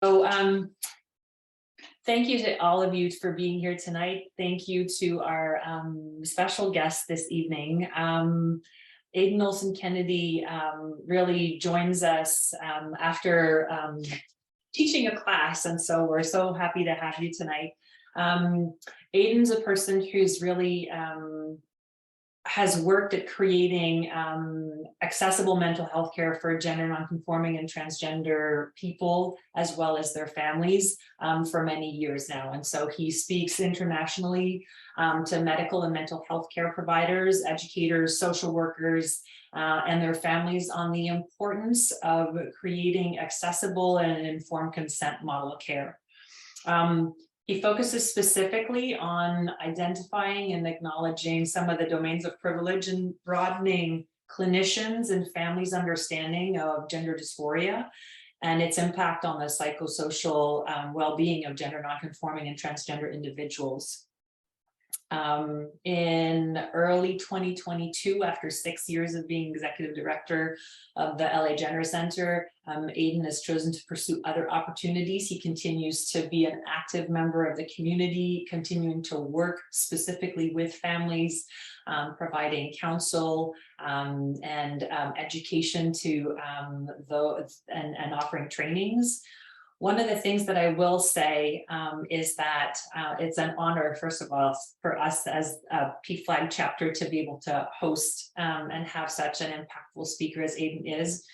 So thank you to all of you for being here tonight. Thank you to our special guest this evening. Aydin Olson-Kennedy really joins us after teaching a class, and so we're so happy to have you tonight. Aydin's a person who's really has worked at creating accessible mental health care for gender nonconforming and transgender people, as well as their families, for many years now. And so he speaks internationally to medical and mental health care providers, educators, social workers, and their families on the importance of creating accessible and informed consent model of care. He focuses specifically on identifying and acknowledging some of the domains of privilege and broadening clinicians' and families' understanding of gender dysphoria and its impact on the psychosocial well-being of gender nonconforming and transgender individuals. In early 2022, after 6 years of being executive director of the LA Gender Center, Aydin has chosen to pursue other opportunities. He continues to be an active member of the community, continuing to work specifically with families, providing counsel and education to those and offering trainings. One of the things that I will say is that it's an honor, first of all, for us as a PFLAG chapter to be able to host and have such an impactful speaker as Aydin is.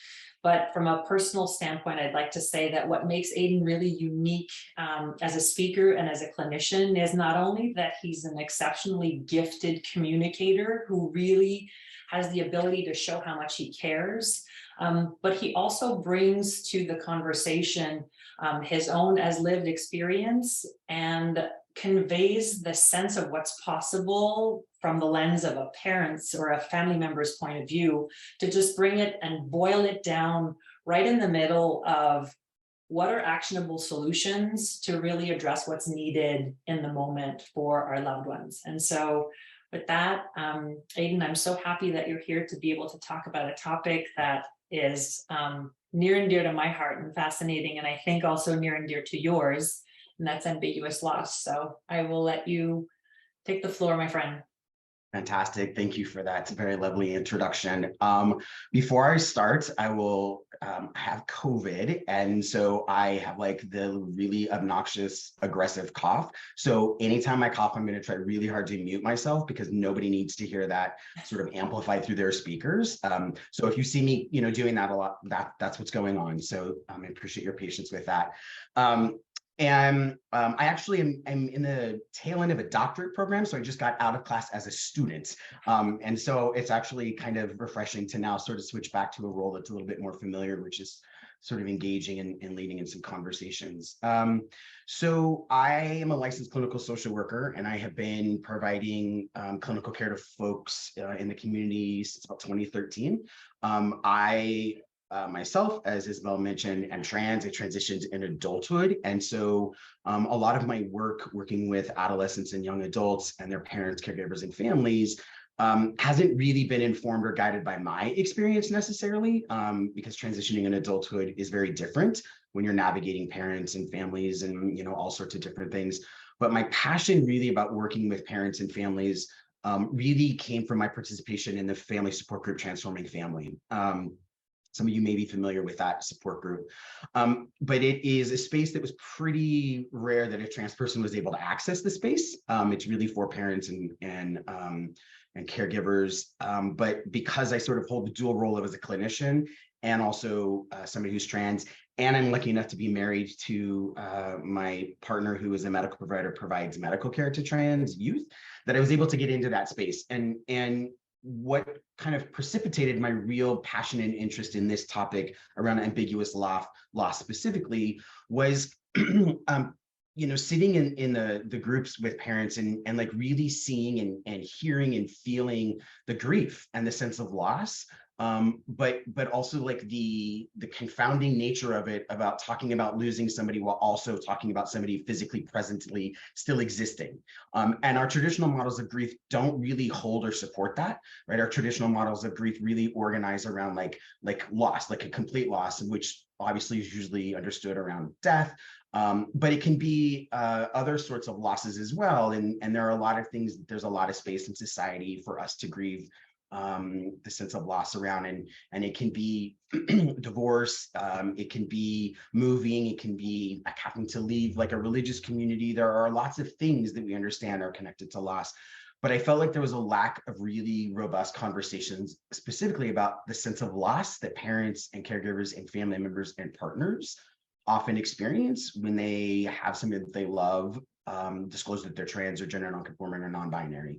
But from a personal standpoint, I'd like to say that what makes Aydin really unique as a speaker and as a clinician is not only that he's an exceptionally gifted communicator who really has the ability to show how much he cares, but he also brings to the conversation his own as lived experience and conveys the sense of what's possible from the lens of a parent's or a family member's point of view, to just bring it and boil it down right in the middle of what are actionable solutions to really address what's needed in the moment for our loved ones. And so with that, Aydin, I'm so happy that you're here to be able to talk about a topic that is near and dear to my heart and fascinating, and I think also near and dear to yours, and that's ambiguous loss. So I will let you take the floor, my friend. Fantastic. Thank you for that. It's a very lovely introduction. Before I start, I will have COVID. And so I have like the really obnoxious, aggressive cough. So anytime I cough, I'm going to try really hard to mute myself because nobody needs to hear that sort of amplified through their speakers. So if you see me, doing that a lot, that's what's going on. So I appreciate your patience with that. I actually am in the tail end of a doctorate program, so I just got out of class as a student. And so it's actually kind of refreshing to now sort of switch back to a role that's a little bit more familiar, which is sort of engaging and leading in some conversations. So I am a licensed clinical social worker, and I have been providing clinical care to folks in the community since about 2013. Myself, as Isabel mentioned, am trans. I transitioned in adulthood. And so a lot of my work working with adolescents and young adults and their parents, caregivers, and families hasn't really been informed or guided by my experience necessarily, because transitioning in adulthood is very different when you're navigating parents and families and all sorts of different things. But my passion really about working with parents and families really came from my participation in the family support group Transforming Family. Some of you may be familiar with that support group, but it is a space that was pretty rare that a trans person was able to access the space. It's really for parents and caregivers, but because I sort of hold the dual role of as a clinician and also somebody who's trans, and I'm lucky enough to be married to my partner who is a medical provider, provides medical care to trans youth, that I was able to get into that space. And what kind of precipitated my real passion and interest in this topic around ambiguous loss specifically was sitting in the groups with parents and like really seeing and hearing and feeling the grief and the sense of loss but also like the confounding nature of it, about talking about losing somebody while also talking about somebody physically presently still existing. And our traditional models of grief don't really hold or support that, right? Our traditional models of grief really organize around like loss, like a complete loss, which obviously is usually understood around death. But it can be other sorts of losses as well. And there are a lot of things, there's a lot of space in society for us to grieve the sense of loss around, and it can be divorce, it can be moving, it can be like having to leave like a religious community. There are lots of things that we understand are connected to loss. But I felt like there was a lack of really robust conversations specifically about the sense of loss that parents and caregivers and family members and partners often experience when they have somebody that they love disclose that they're trans or gender nonconforming or non-binary,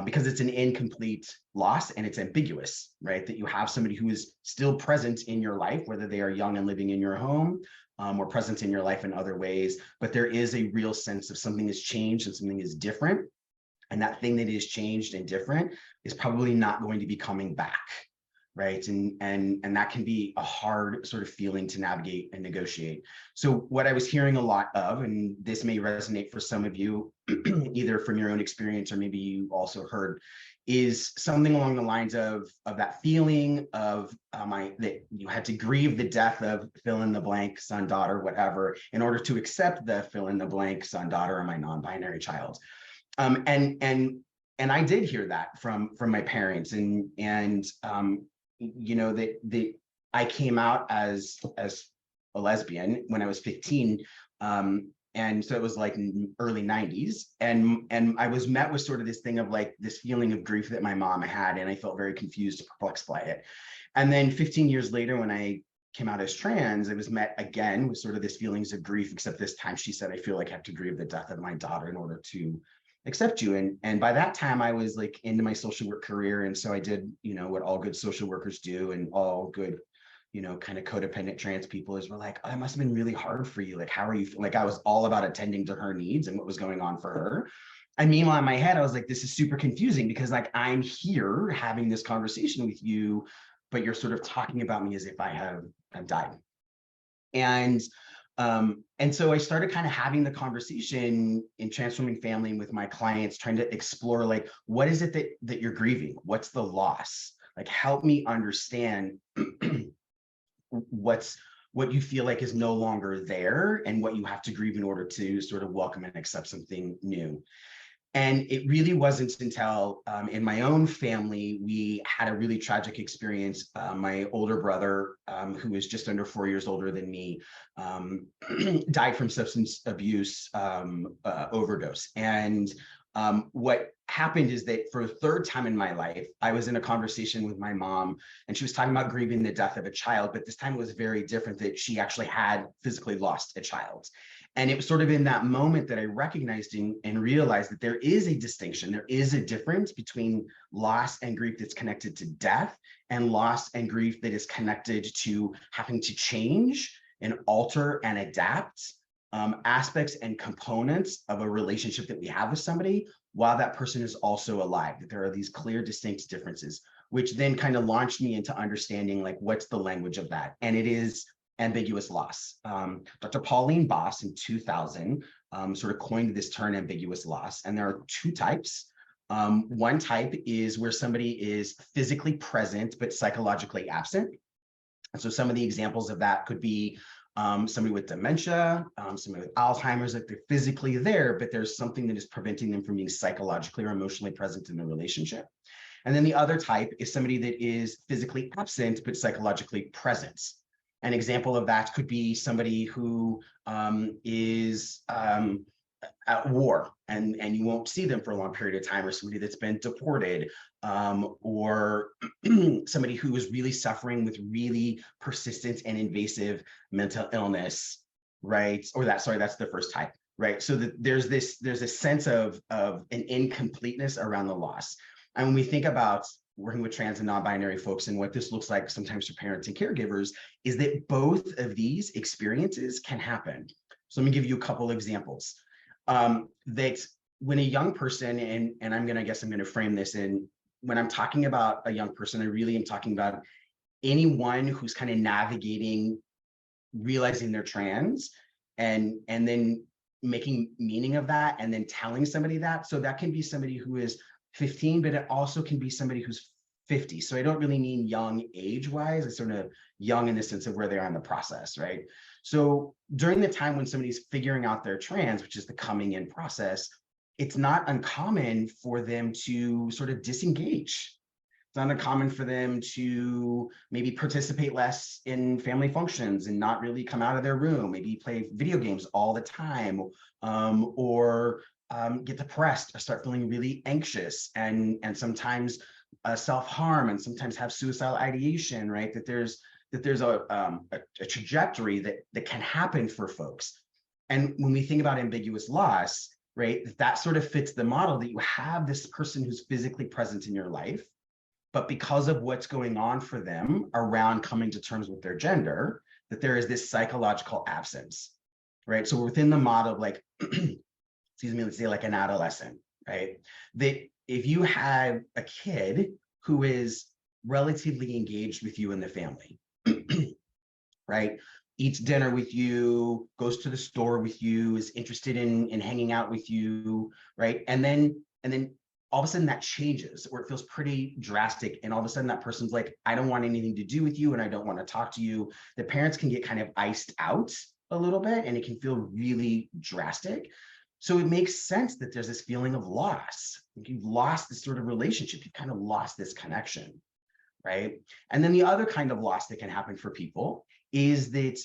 because it's an incomplete loss and it's ambiguous, right? That you have somebody who is still present in your life, whether they are young and living in your home, or present in your life in other ways, but there is a real sense of something has changed and something is different. And that thing that is changed and different is probably not going to be coming back, right? And that can be a hard sort of feeling to navigate and negotiate. So what I was hearing a lot of, and this may resonate for some of you, either from your own experience or maybe you also heard, is something along the lines of that feeling of that you had to grieve the death of fill in the blank son, daughter, whatever, in order to accept the fill in the blank son, daughter, or my non-binary child. And I did hear that from my parents, and you know, that I came out as a lesbian when I was 15, and so it was like early 90s, and I was met with sort of this thing of like this feeling of grief that my mom had, and I felt very confused and perplexed by it. And then 15 years later, when I came out as trans, I was met again with sort of this feelings of grief, except this time she said, I feel like I have to grieve the death of my daughter in order to accept you. And by that time I was like into my social work career, and so I did, you know, what all good social workers do, and all good, you know, kind of codependent trans people is, we're like, oh, it must have been really hard for you, like how are you, like I was all about attending to her needs and what was going on for her. And meanwhile in my head I was like, this is super confusing, because like I'm here having this conversation with you, but you're sort of talking about me as if I've died. And so I started kind of having the conversation in Transforming Family with my clients, trying to explore like, what is it that you're grieving? What's the loss? Like, help me understand what you feel like is no longer there, and what you have to grieve in order to sort of welcome and accept something new. And it really wasn't until in my own family, we had a really tragic experience. My older brother, who is just under 4 years older than me, died from substance abuse overdose. And what happened is that for the third time in my life, I was in a conversation with my mom, and she was talking about grieving the death of a child, but this time it was very different, that she actually had physically lost a child. And it was sort of in that moment that I recognized and realized that there is a distinction, there is a difference between loss and grief that's connected to death, and loss and grief that is connected to having to change and alter and adapt aspects and components of a relationship that we have with somebody while that person is also alive. That there are these clear, distinct differences, which then kind of launched me into understanding like, what's the language of that? And it is ambiguous loss. Dr. Pauline Boss in 2000 sort of coined this term ambiguous loss. And there are two types. One type is where somebody is physically present, but psychologically absent. And so some of the examples of that could be somebody with dementia, somebody with Alzheimer's, like they're physically there, but there's something that is preventing them from being psychologically or emotionally present in the relationship. And then the other type is somebody that is physically absent, but psychologically present. An example of that could be somebody who is at war and you won't see them for a long period of time, or somebody that's been deported, or somebody who is really suffering with really persistent and invasive mental illness, right? Or that's the first type, right? So that there's a sense of an incompleteness around the loss. And when we think about working with trans and non-binary folks and what this looks like sometimes for parents and caregivers, is that both of these experiences can happen. So let me give you a couple examples. That when a young person, and I'm going to frame this in, when I'm talking about a young person, I really am talking about anyone who's kind of navigating, realizing they're trans, and then making meaning of that, and then telling somebody that. So that can be somebody who is 15, but it also can be somebody who's 50. So I don't really mean young age-wise, it's sort of young in the sense of where they are in the process, right? So during the time when somebody's figuring out their trans, which is the coming in process, it's not uncommon for them to sort of disengage. It's not uncommon for them to maybe participate less in family functions and not really come out of their room, maybe play video games all the time, or get depressed or start feeling really anxious, and sometimes self-harm, and sometimes have suicidal ideation, right? That there's a trajectory that can happen for folks. And when we think about ambiguous loss, right, that sort of fits the model that you have this person who's physically present in your life, but because of what's going on for them around coming to terms with their gender, that there is this psychological absence, right? So within the model of like, excuse me, let's say like an adolescent, right? That if you have a kid who is relatively engaged with you and the family, right? Eats dinner with you, goes to the store with you, is interested in hanging out with you, right? And then all of a sudden that changes, or it feels pretty drastic. And all of a sudden that person's like, I don't want anything to do with you, and I don't want to talk to you. The parents can get kind of iced out a little bit, and it can feel really drastic. So it makes sense that there's this feeling of loss. You've lost this sort of relationship. You've kind of lost this connection, right? And then the other kind of loss that can happen for people is that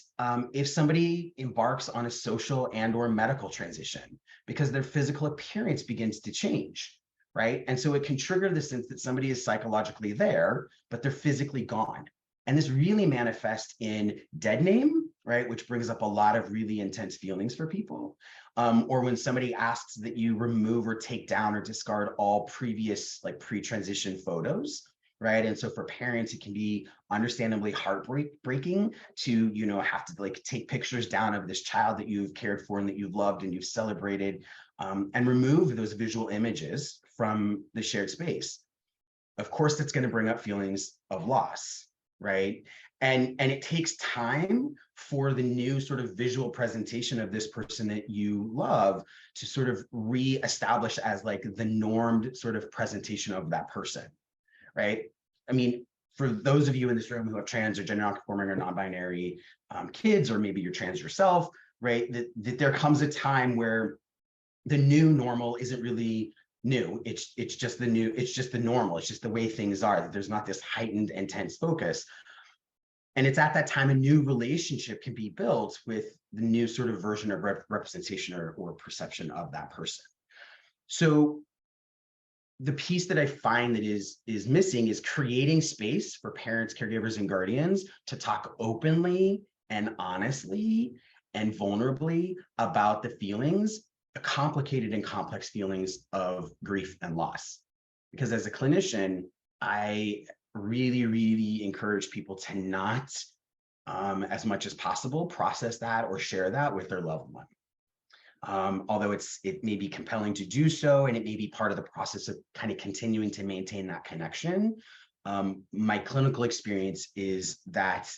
if somebody embarks on a social and or medical transition, because their physical appearance begins to change, right? And so it can trigger the sense that somebody is psychologically there, but they're physically gone. And this really manifests in dead name, right? Which brings up a lot of really intense feelings for people. Or when somebody asks that you remove or take down or discard all previous like pre-transition photos, right? And so for parents, it can be understandably heartbreaking to, you know, have to like take pictures down of this child that you've cared for and that you've loved and you've celebrated, and remove those visual images from the shared space. Of course, that's going to bring up feelings of loss, right? And it takes time for the new sort of visual presentation of this person that you love to sort of re-establish as like the normed sort of presentation of that person, right? I mean, for those of you in this room who have trans or gender nonconforming or non-binary kids, or maybe you're trans yourself, right? That there comes a time where the new normal isn't really new. It's just the new, it's just the normal. It's just the way things are, that there's not this heightened, intense focus. And it's at that time a new relationship can be built with the new sort of version of representation or perception of that person. So the piece that I find that is missing is creating space for parents, caregivers, and guardians to talk openly and honestly and vulnerably about the feelings, the complicated and complex feelings of grief and loss. Because as a clinician, I really, really encourage people to not, as much as possible, process that or share that with their loved one. Although it may be compelling to do so, and it may be part of the process of kind of continuing to maintain that connection. My clinical experience is that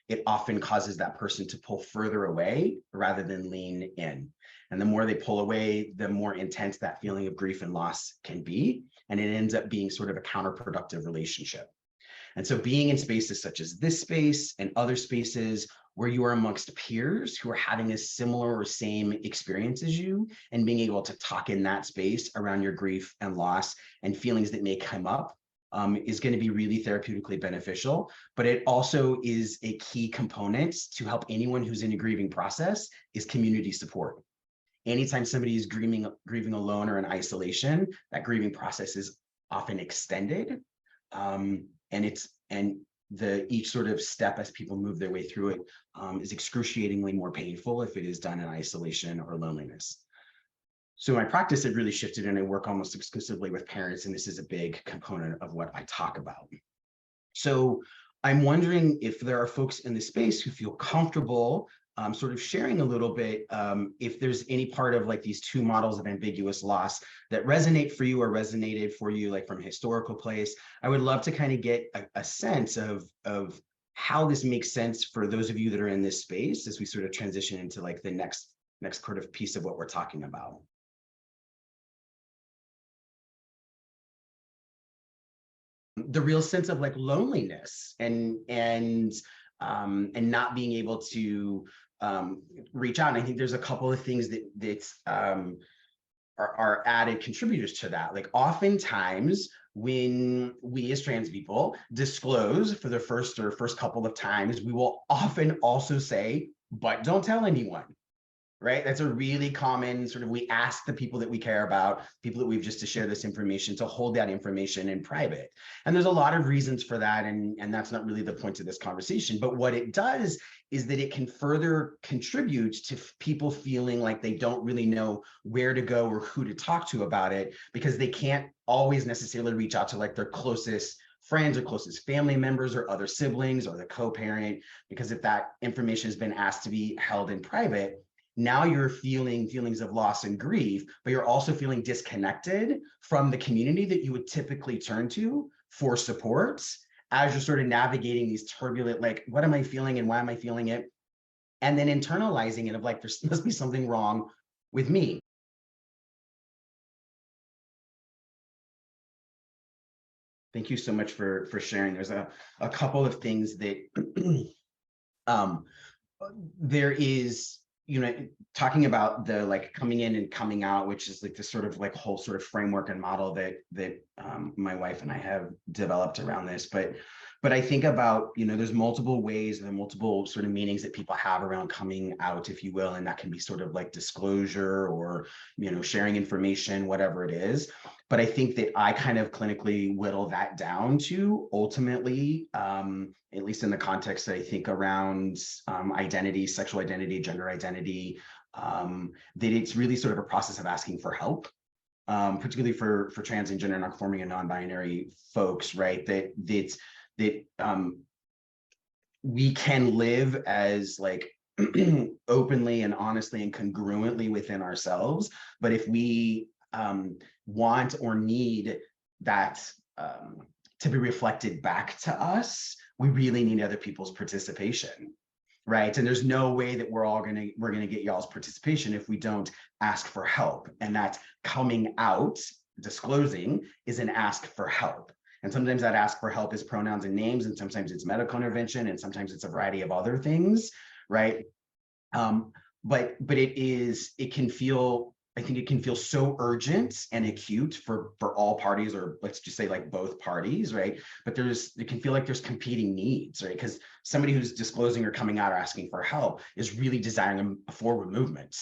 it often causes that person to pull further away rather than lean in. And the more they pull away, the more intense that feeling of grief and loss can be. And it ends up being sort of a counterproductive relationship. And so being in spaces such as this space and other spaces where you are amongst peers who are having a similar or same experience as you, and being able to talk in that space around your grief and loss and feelings that may come up, is going to be really therapeutically beneficial. But it also is a key component to help anyone who's in a grieving process is community support. Anytime somebody is grieving alone or in isolation, that grieving process is often extended. Each sort of step as people move their way through it is excruciatingly more painful if it is done in isolation or loneliness. So my practice had really shifted, and I work almost exclusively with parents, and this is a big component of what I talk about. So I'm wondering if there are folks in this space who feel comfortable sort of sharing a little bit if there's any part of like these two models of ambiguous loss that resonate for you or resonated for you, like from a historical place. I would love to kind of get a sense of how this makes sense for those of you that are in this space as we sort of transition into like the next sort of piece of what we're talking about. The real sense of like loneliness and not being able to reach out. And I think there's a couple of things that are added contributors to that. Like oftentimes when we as trans people disclose for the first couple of times, we will often also say, but don't tell anyone. Right? That's a really common sort of, we ask the people that we care about, people that we've just to share this information, to hold that information in private. And there's a lot of reasons for that. And that's not really the point of this conversation. But what it does is that it can further contribute to people feeling like they don't really know where to go or who to talk to about it, because they can't always necessarily reach out to like their closest friends or closest family members or other siblings or the co-parent, because if that information has been asked to be held in private, now you're feeling feelings of loss and grief, but you're also feeling disconnected from the community that you would typically turn to for support as you're sort of navigating these turbulent, like, what am I feeling and why am I feeling it? And then internalizing it of like, there must be something wrong with me. Thank you so much for sharing. There's a couple of things that there is, you know, talking about the like coming in and coming out, which is like the sort of like whole sort of framework and model that my wife and I have developed around this. But I think about, you know, there's multiple ways and multiple sort of meanings that people have around coming out, if you will, and that can be sort of like disclosure or, you know, sharing information, whatever it is. But I think that I kind of clinically whittle that down to ultimately, at least in the context that I think around identity, sexual identity, gender identity, that it's really sort of a process of asking for help, particularly for trans and gender nonconforming and non-binary folks, right? That we can live as like openly and honestly and congruently within ourselves. But if we want or need that to be reflected back to us, we really need other people's participation, right? And there's no way that we're gonna get y'all's participation if we don't ask for help. And that coming out, disclosing, is an ask for help. And sometimes that ask for help is pronouns and names, and sometimes it's medical intervention, and sometimes it's a variety of other things, right? But it can feel, I think it can feel so urgent and acute for all parties, or let's just say like both parties, right? But it can feel like there's competing needs, right? Because somebody who's disclosing or coming out or asking for help is really desiring a forward movement,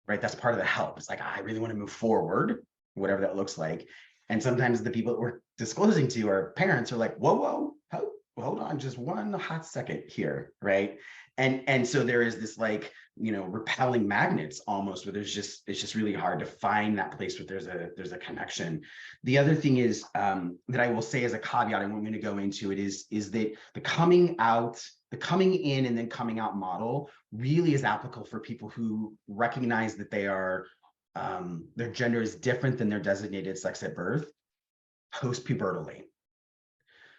right? That's part of the help. It's like, I really want to move forward, whatever that looks like. And sometimes the people that we're disclosing to, our parents, are like, whoa, hold on, just one hot second here, right? And so there is this like, you know, repelling magnets almost, where it's just really hard to find that place where there's a connection. The other thing is that I will say as a caveat, and I'm going to go into it, is that the coming out, the coming in and then coming out model really is applicable for people who recognize that they are their gender is different than their designated sex at birth post-pubertally.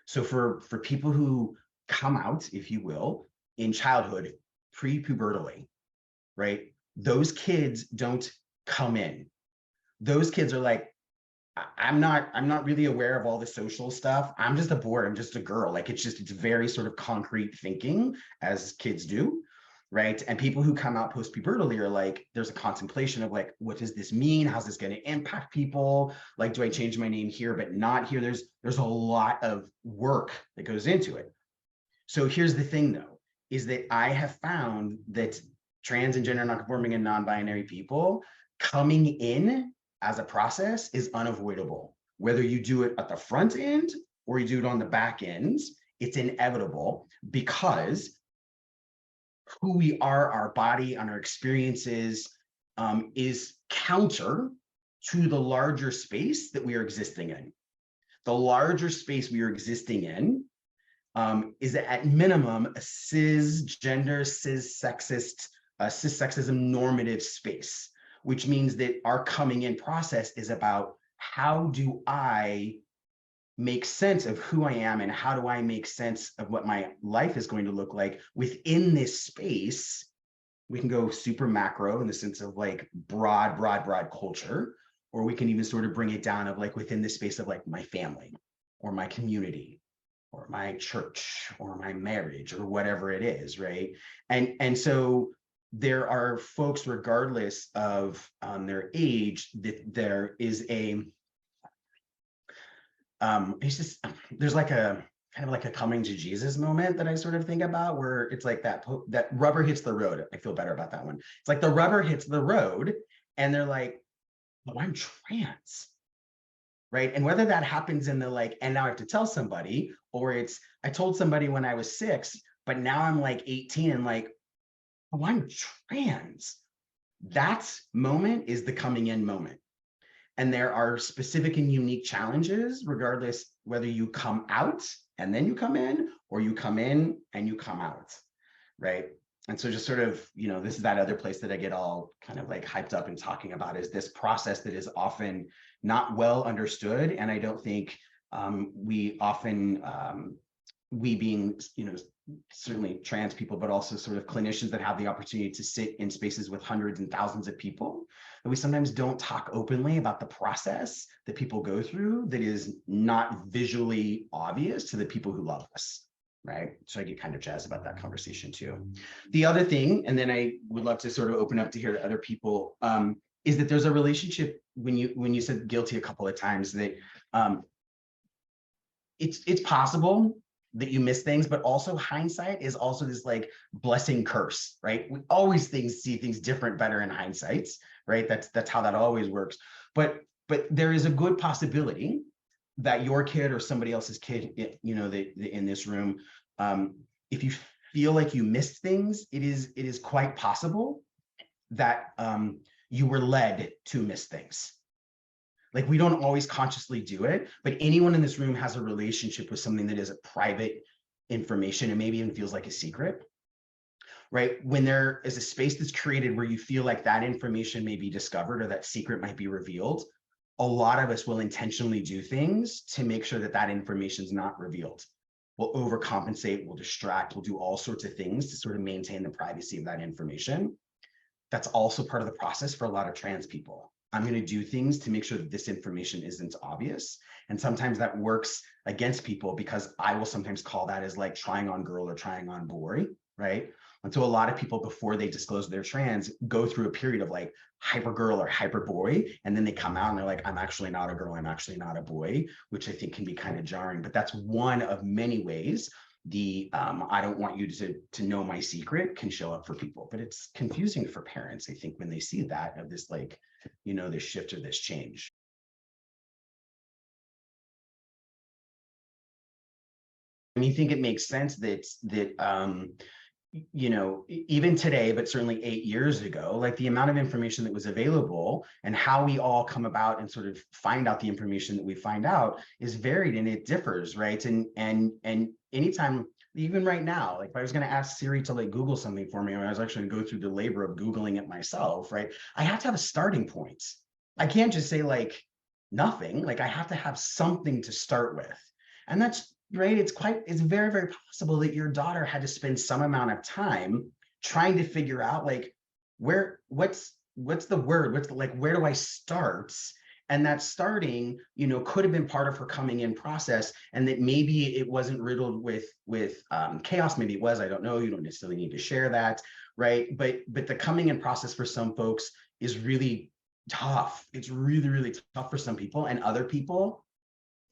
So for people who come out, if you will, in childhood, pre-pubertally, right? Those kids don't come in. Those kids are like, I'm not really aware of all the social stuff. I'm just a boy, I'm just a girl. Like it's very sort of concrete thinking, as kids do, right? And people who come out post-pubertally are like, there's a contemplation of like, what does this mean? How's this going to impact people? Like, do I change my name here but not here? There's a lot of work that goes into it. So here's the thing though, is that I have found that trans and gender nonconforming and non-binary people coming in as a process is unavoidable. Whether you do it at the front end or you do it on the back end, it's inevitable, because who we are, our body, and our experiences is counter to the larger space that we are existing in. The larger space we are existing in is at minimum a cisgender, cis-sexist cissexism normative space, which means that our coming in process is about how do I make sense of who I am and how do I make sense of what my life is going to look like within this space. We can go super macro in the sense of like broad culture, or we can even sort of bring it down of like within the space of like my family or my community or my church or my marriage or whatever it is, right? And so there are folks, regardless of their age, that there is a it's just there's like a kind of like a coming to Jesus moment that I sort of think about, where it's like that rubber hits the road. I feel better about that one. It's like the rubber hits the road and they're like, oh, I'm trans, right? And whether that happens in the like, and now I have to tell somebody, or it's I told somebody when I was 6, but now I'm like 18 and like, oh, I'm trans. That moment is the coming in moment. And there are specific and unique challenges, regardless whether you come out and then you come in, or you come in and you come out, right? And so just sort of, you know, this is that other place that I get all kind of like hyped up and talking about, is this process that is often not well understood. And I don't think we often, we being, you know, certainly trans people, but also sort of clinicians that have the opportunity to sit in spaces with hundreds and thousands of people, that we sometimes don't talk openly about the process that people go through that is not visually obvious to the people who love us, right? So I get kind of jazzed about that conversation too. The other thing, and then I would love to sort of open up to hear to other people, is that there's a relationship when you said guilty a couple of times, that it's possible that you miss things, but also hindsight is also this like blessing curse, right? We always see things different, better in hindsight, right? That's how that always works. But there is a good possibility that your kid or somebody else's kid, you know, in this room, if you feel like you missed things, it is quite possible that you were led to miss things. Like, we don't always consciously do it, but anyone in this room has a relationship with something that is a private information and maybe even feels like a secret, right? When there is a space that's created where you feel like that information may be discovered or that secret might be revealed, a lot of us will intentionally do things to make sure that that information is not revealed. We'll overcompensate, we'll distract, we'll do all sorts of things to sort of maintain the privacy of that information. That's also part of the process for a lot of trans people. I'm going to do things to make sure that this information isn't obvious. And sometimes that works against people, because I will sometimes call that as like trying on girl or trying on boy, right? And so a lot of people, before they disclose they're trans, go through a period of like hyper girl or hyper boy. And then they come out and they're like, I'm actually not a girl, I'm actually not a boy, which I think can be kind of jarring. But that's one of many ways the I don't want you to know my secret can show up for people. But it's confusing for parents, I think, when they see that, of this like, you know, this shift or this change. I mean, I think it makes sense that you know, even today, but certainly 8 years ago, like the amount of information that was available and how we all come about and sort of find out the information that we find out is varied and it differs, right? And anytime, even right now, like if I was going to ask Siri to like Google something for me, and I was actually going to go through the labor of Googling it myself, right? I have to have a starting point. I can't just say like nothing. Like I have to have something to start with. And that's right. It's very, very possible that your daughter had to spend some amount of time trying to figure out like what's the word, where do I start? And that starting, you know, could have been part of her coming in process, and that maybe it wasn't riddled with chaos. Maybe it was, I don't know. You don't necessarily need to share that, right? But the coming in process for some folks is really tough. It's really, really tough for some people, and other people,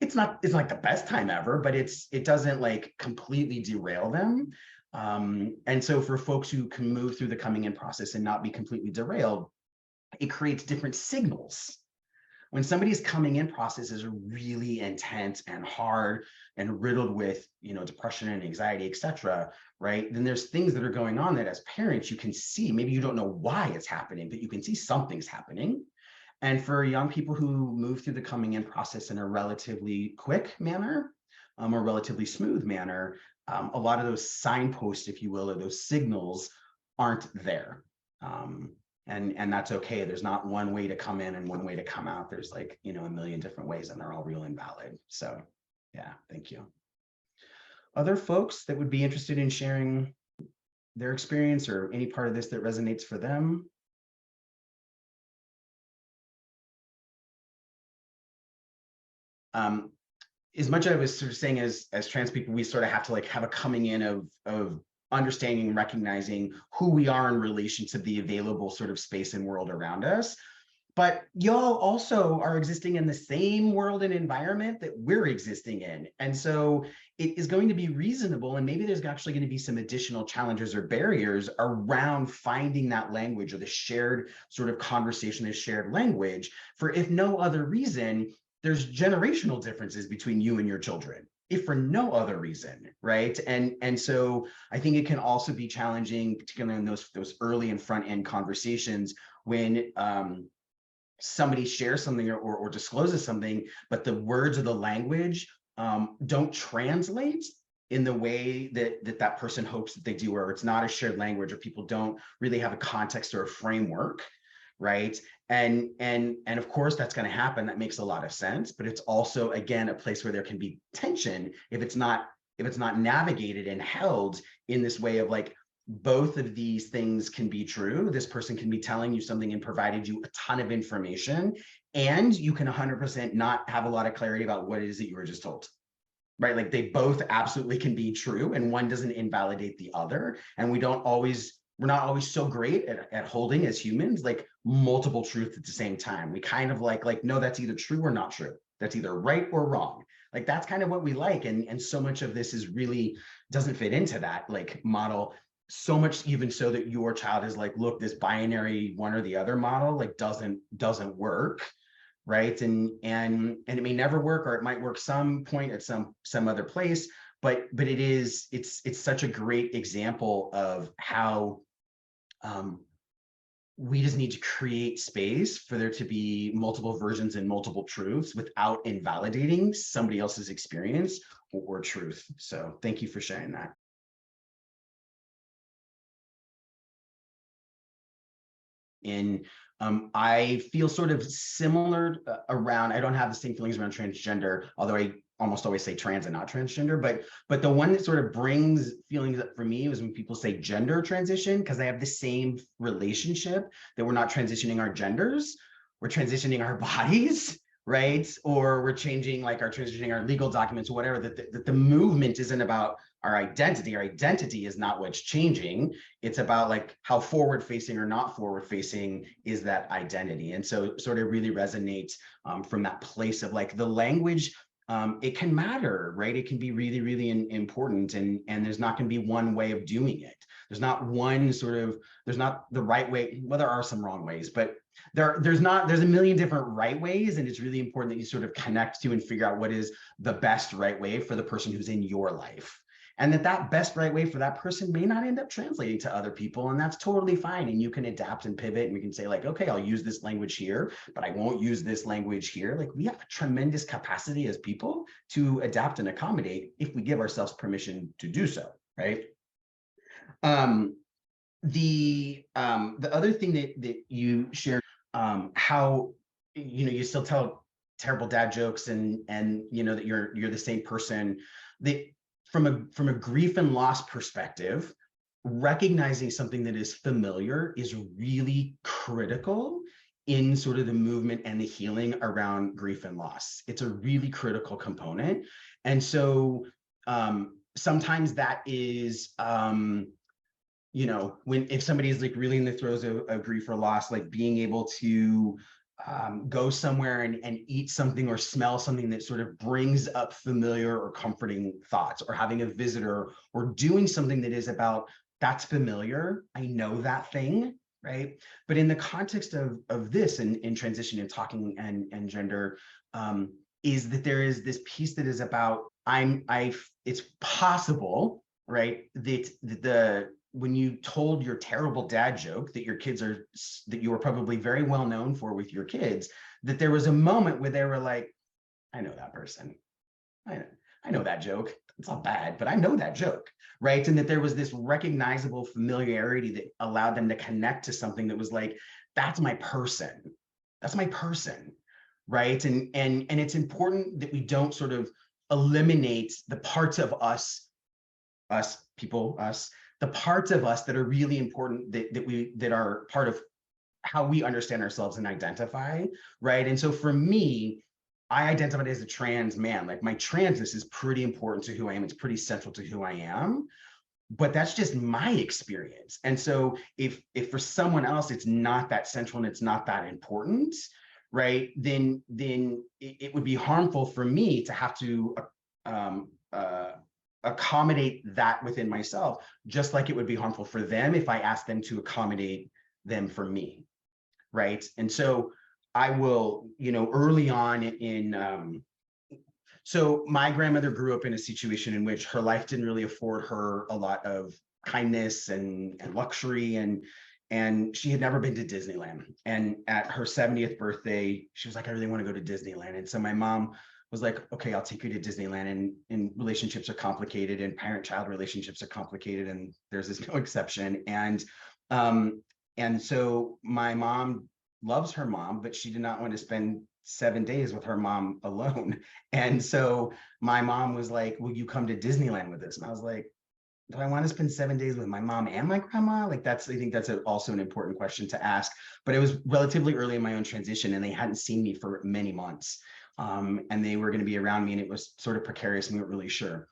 it's not like the best time ever, but it doesn't like completely derail them. And so for folks who can move through the coming in process and not be completely derailed, it creates different signals. When somebody's coming in process is really intense and hard and riddled with, you know, depression and anxiety, etc., right? Then there's things that are going on that as parents you can see. Maybe you don't know why it's happening, but you can see something's happening. And for young people who move through the coming in process in a relatively quick manner, or relatively smooth manner, a lot of those signposts, if you will, or those signals aren't there. And that's okay. There's not one way to come in and one way to come out. There's like, a million different ways, and they're all real and valid. So yeah, thank you. Other folks that would be interested in sharing their experience or any part of this that resonates for them? As much as I was sort of saying, as trans people, we sort of have to like have a coming in of understanding and recognizing who we are in relation to the available sort of space and world around us. But y'all also are existing in the same world and environment that we're existing in. And so it is going to be reasonable, and maybe there's actually going to be some additional challenges or barriers around finding that language or the shared sort of conversation, the shared language, for if no other reason, there's generational differences between you and your children, if for no other reason, right? And so I think it can also be challenging, particularly in those early and front end conversations, when somebody shares something or discloses something, but the words or the language don't translate in the way that person hopes that they do, or it's not a shared language, or people don't really have a context or a framework, right? And of course that's going to happen. That makes a lot of sense, but it's also, again, a place where there can be tension if it's not navigated and held in this way of like, both of these things can be true. This person can be telling you something and provided you a ton of information, and you can 100% not have a lot of clarity about what it is that you were just told, right? Like they both absolutely can be true, and one doesn't invalidate the other. And we're not always so great at holding, as humans, like multiple truths at the same time. We kind of like, no, that's either true or not true. That's either right or wrong. Like that's kind of what we like. And so much of this is really doesn't fit into that like model. So much even so that your child is like, look, this binary one or the other model like doesn't work, right? And it may never work, or it might work some point at some other place, but it's such a great example of how we just need to create space for there to be multiple versions and multiple truths without invalidating somebody else's experience or truth. So thank you for sharing that. I feel sort of similar around, I don't have the same feelings around transgender, although I almost always say trans and not transgender, but the one that sort of brings feelings up for me was when people say gender transition, because I have the same relationship that we're not transitioning our genders, we're transitioning our bodies, right? Or we're transitioning our legal documents or whatever, that the movement isn't about our identity. Our identity is not what's changing. It's about like how forward facing or not forward facing is that identity. And so sort of really resonates from that place of like the language, it can matter, right? It can be really, really important. And there's not going to be one way of doing it. There's not the right way. Well, there are some wrong ways, but there's a million different right ways. And it's really important that you sort of connect to and figure out what is the best right way for the person who's in your life. And that best right way for that person may not end up translating to other people, and that's totally fine. And you can adapt and pivot, and we can say like, okay, I'll use this language here, but I won't use this language here. Like we have a tremendous capacity as people to adapt and accommodate if we give ourselves permission to do so, right? The other thing that you shared, how you still tell terrible dad jokes, and that you're the same person. That from a grief and loss perspective, recognizing something that is familiar is really critical in sort of the movement and the healing around grief and loss. It's a really critical component. And so sometimes that is if somebody is like really in the throes of grief or loss, like being able to go somewhere and eat something or smell something that sort of brings up familiar or comforting thoughts, or having a visitor, or doing something that is about, that's familiar, I know that thing, right? But in the context of this and in transition and talking and gender, is that there is this piece that is about, it's possible, right, that when you told your terrible dad joke that that you were probably very well known for with your kids, that there was a moment where they were like, I know that person. I know that joke. it's not bad, but I know that joke, right? And that there was this recognizable familiarity that allowed them to connect to something that was like, that's my person. That's my person, right? And it's important that we don't sort of eliminate the parts of us, people, the parts of us that are really important, that are part of how we understand ourselves and identify, right? And so for me, I identified as a trans man. Like my transness is pretty important to who I am. It's pretty central to who I am, but that's just my experience. And so if for someone else it's not that central and it's not that important, right, then it would be harmful for me to have to accommodate that within myself, just like it would be harmful for them if I asked them to accommodate them for me, right? And so I will, early on so my grandmother grew up in a situation in which her life didn't really afford her a lot of kindness and luxury, and she had never been to Disneyland. And at her 70th birthday, she was like, I really want to go to Disneyland. And so my mom was like, okay, I'll take you to Disneyland. And relationships are complicated, and parent-child relationships are complicated, and there's this no exception. And so my mom loves her mom, but she did not want to spend 7 days with her mom alone. And so my mom was like, will you come to Disneyland with us? And I was like, do I want to spend 7 days with my mom and my grandma? Like I think that's also an important question to ask. But it was relatively early in my own transition, and they hadn't seen me for many months. And they were going to be around me, and it was sort of precarious, and we weren't really sure.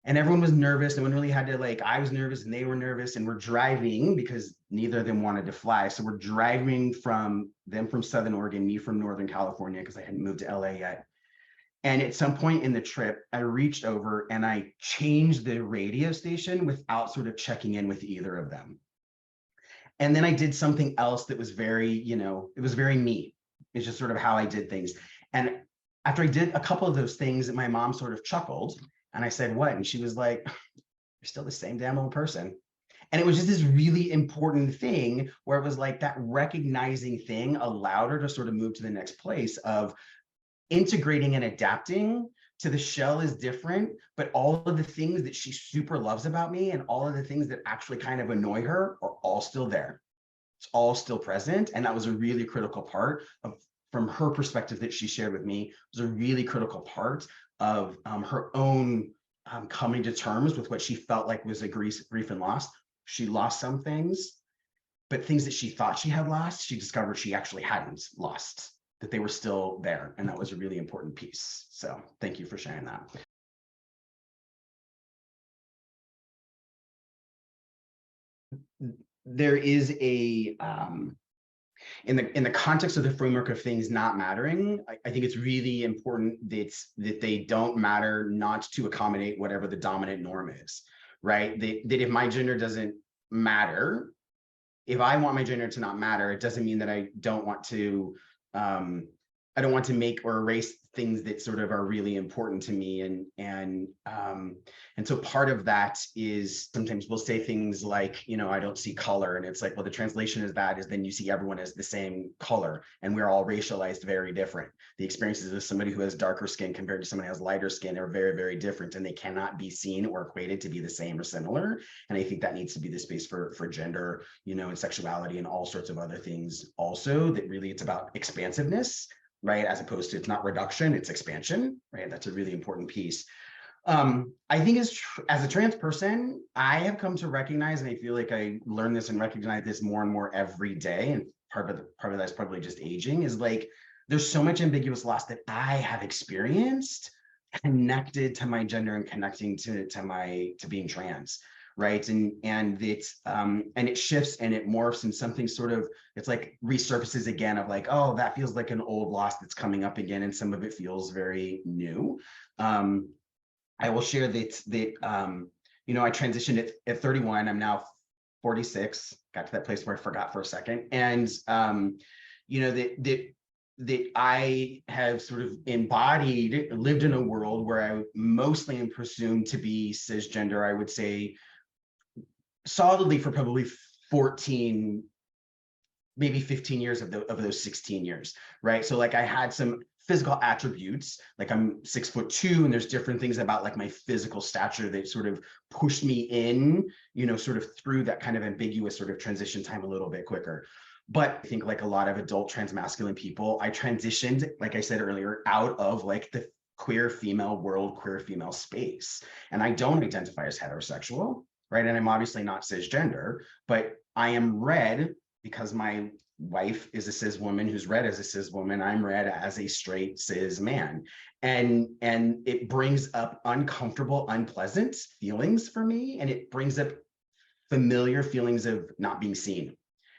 And everyone was nervous. No one really had to, I was nervous and they were nervous, and we're driving because neither of them wanted to fly. So we're driving from Southern Oregon, me from Northern California, because I hadn't moved to LA yet. And at some point in the trip, I reached over and I changed the radio station without sort of checking in with either of them. And then I did something else that was very, it was very me. It's just sort of how I did things. And after I did a couple of those things, my mom sort of chuckled. And I said, what? And she was like, you're still the same damn old person. And it was just this really important thing where it was like that recognizing thing allowed her to sort of move to the next place of integrating and adapting to the shell is different, but all of the things that she super loves about me and all of the things that actually kind of annoy her are all still there. It's all still present. And that was a really critical part of, from her perspective that she shared with me, was a really critical part of her own coming to terms with what she felt like was a grief and loss. She lost some things, but things that she thought she had lost, she discovered she actually hadn't lost, that they were still there. And that was a really important piece. So thank you for sharing that. There is a, in the context of the framework of things not mattering, I think it's really important that they don't matter, not to accommodate whatever the dominant norm is, right? That if my gender doesn't matter, if I want my gender to not matter, it doesn't mean that I don't want to make or erase things that sort of are really important to me. And so part of that is sometimes we'll say things like, I don't see color. And it's like, well, the translation is then you see everyone as the same color, and we're all racialized very different. The experiences of somebody who has darker skin compared to someone who has lighter skin are very, very different, and they cannot be seen or equated to be the same or similar. And I think that needs to be the space for gender, and sexuality and all sorts of other things also, that really it's about expansiveness, right? As opposed to, it's not reduction, it's expansion, right? That's a really important piece. I think as a trans person, I have come to recognize, and I feel like I learn this and recognize this more and more every day, and part of that's probably just aging, is like, there's so much ambiguous loss that I have experienced connected to my gender and connecting to being trans, right? And it shifts and it morphs, and something sort of, it's like resurfaces again of like, oh, that feels like an old loss that's coming up again, and some of it feels very new. I will share that I transitioned at 31. I'm now 46. Got to that place where I forgot for a second, and that I have sort of lived in a world where I mostly am presumed to be cisgender. I would say solidly for probably 14, maybe 15 years of those 16 years, right? So like I had some physical attributes, like I'm 6'2", and there's different things about like my physical stature that sort of pushed me in, sort of through that kind of ambiguous sort of transition time a little bit quicker. But I think like a lot of adult transmasculine people, I transitioned, like I said earlier, out of like the queer female world, queer female space. And I don't identify as heterosexual, right? And I'm obviously not cisgender, but I am read because my wife is a cis woman who's read as a cis woman. I'm read as a straight cis man. And it brings up uncomfortable, unpleasant feelings for me. And it brings up familiar feelings of not being seen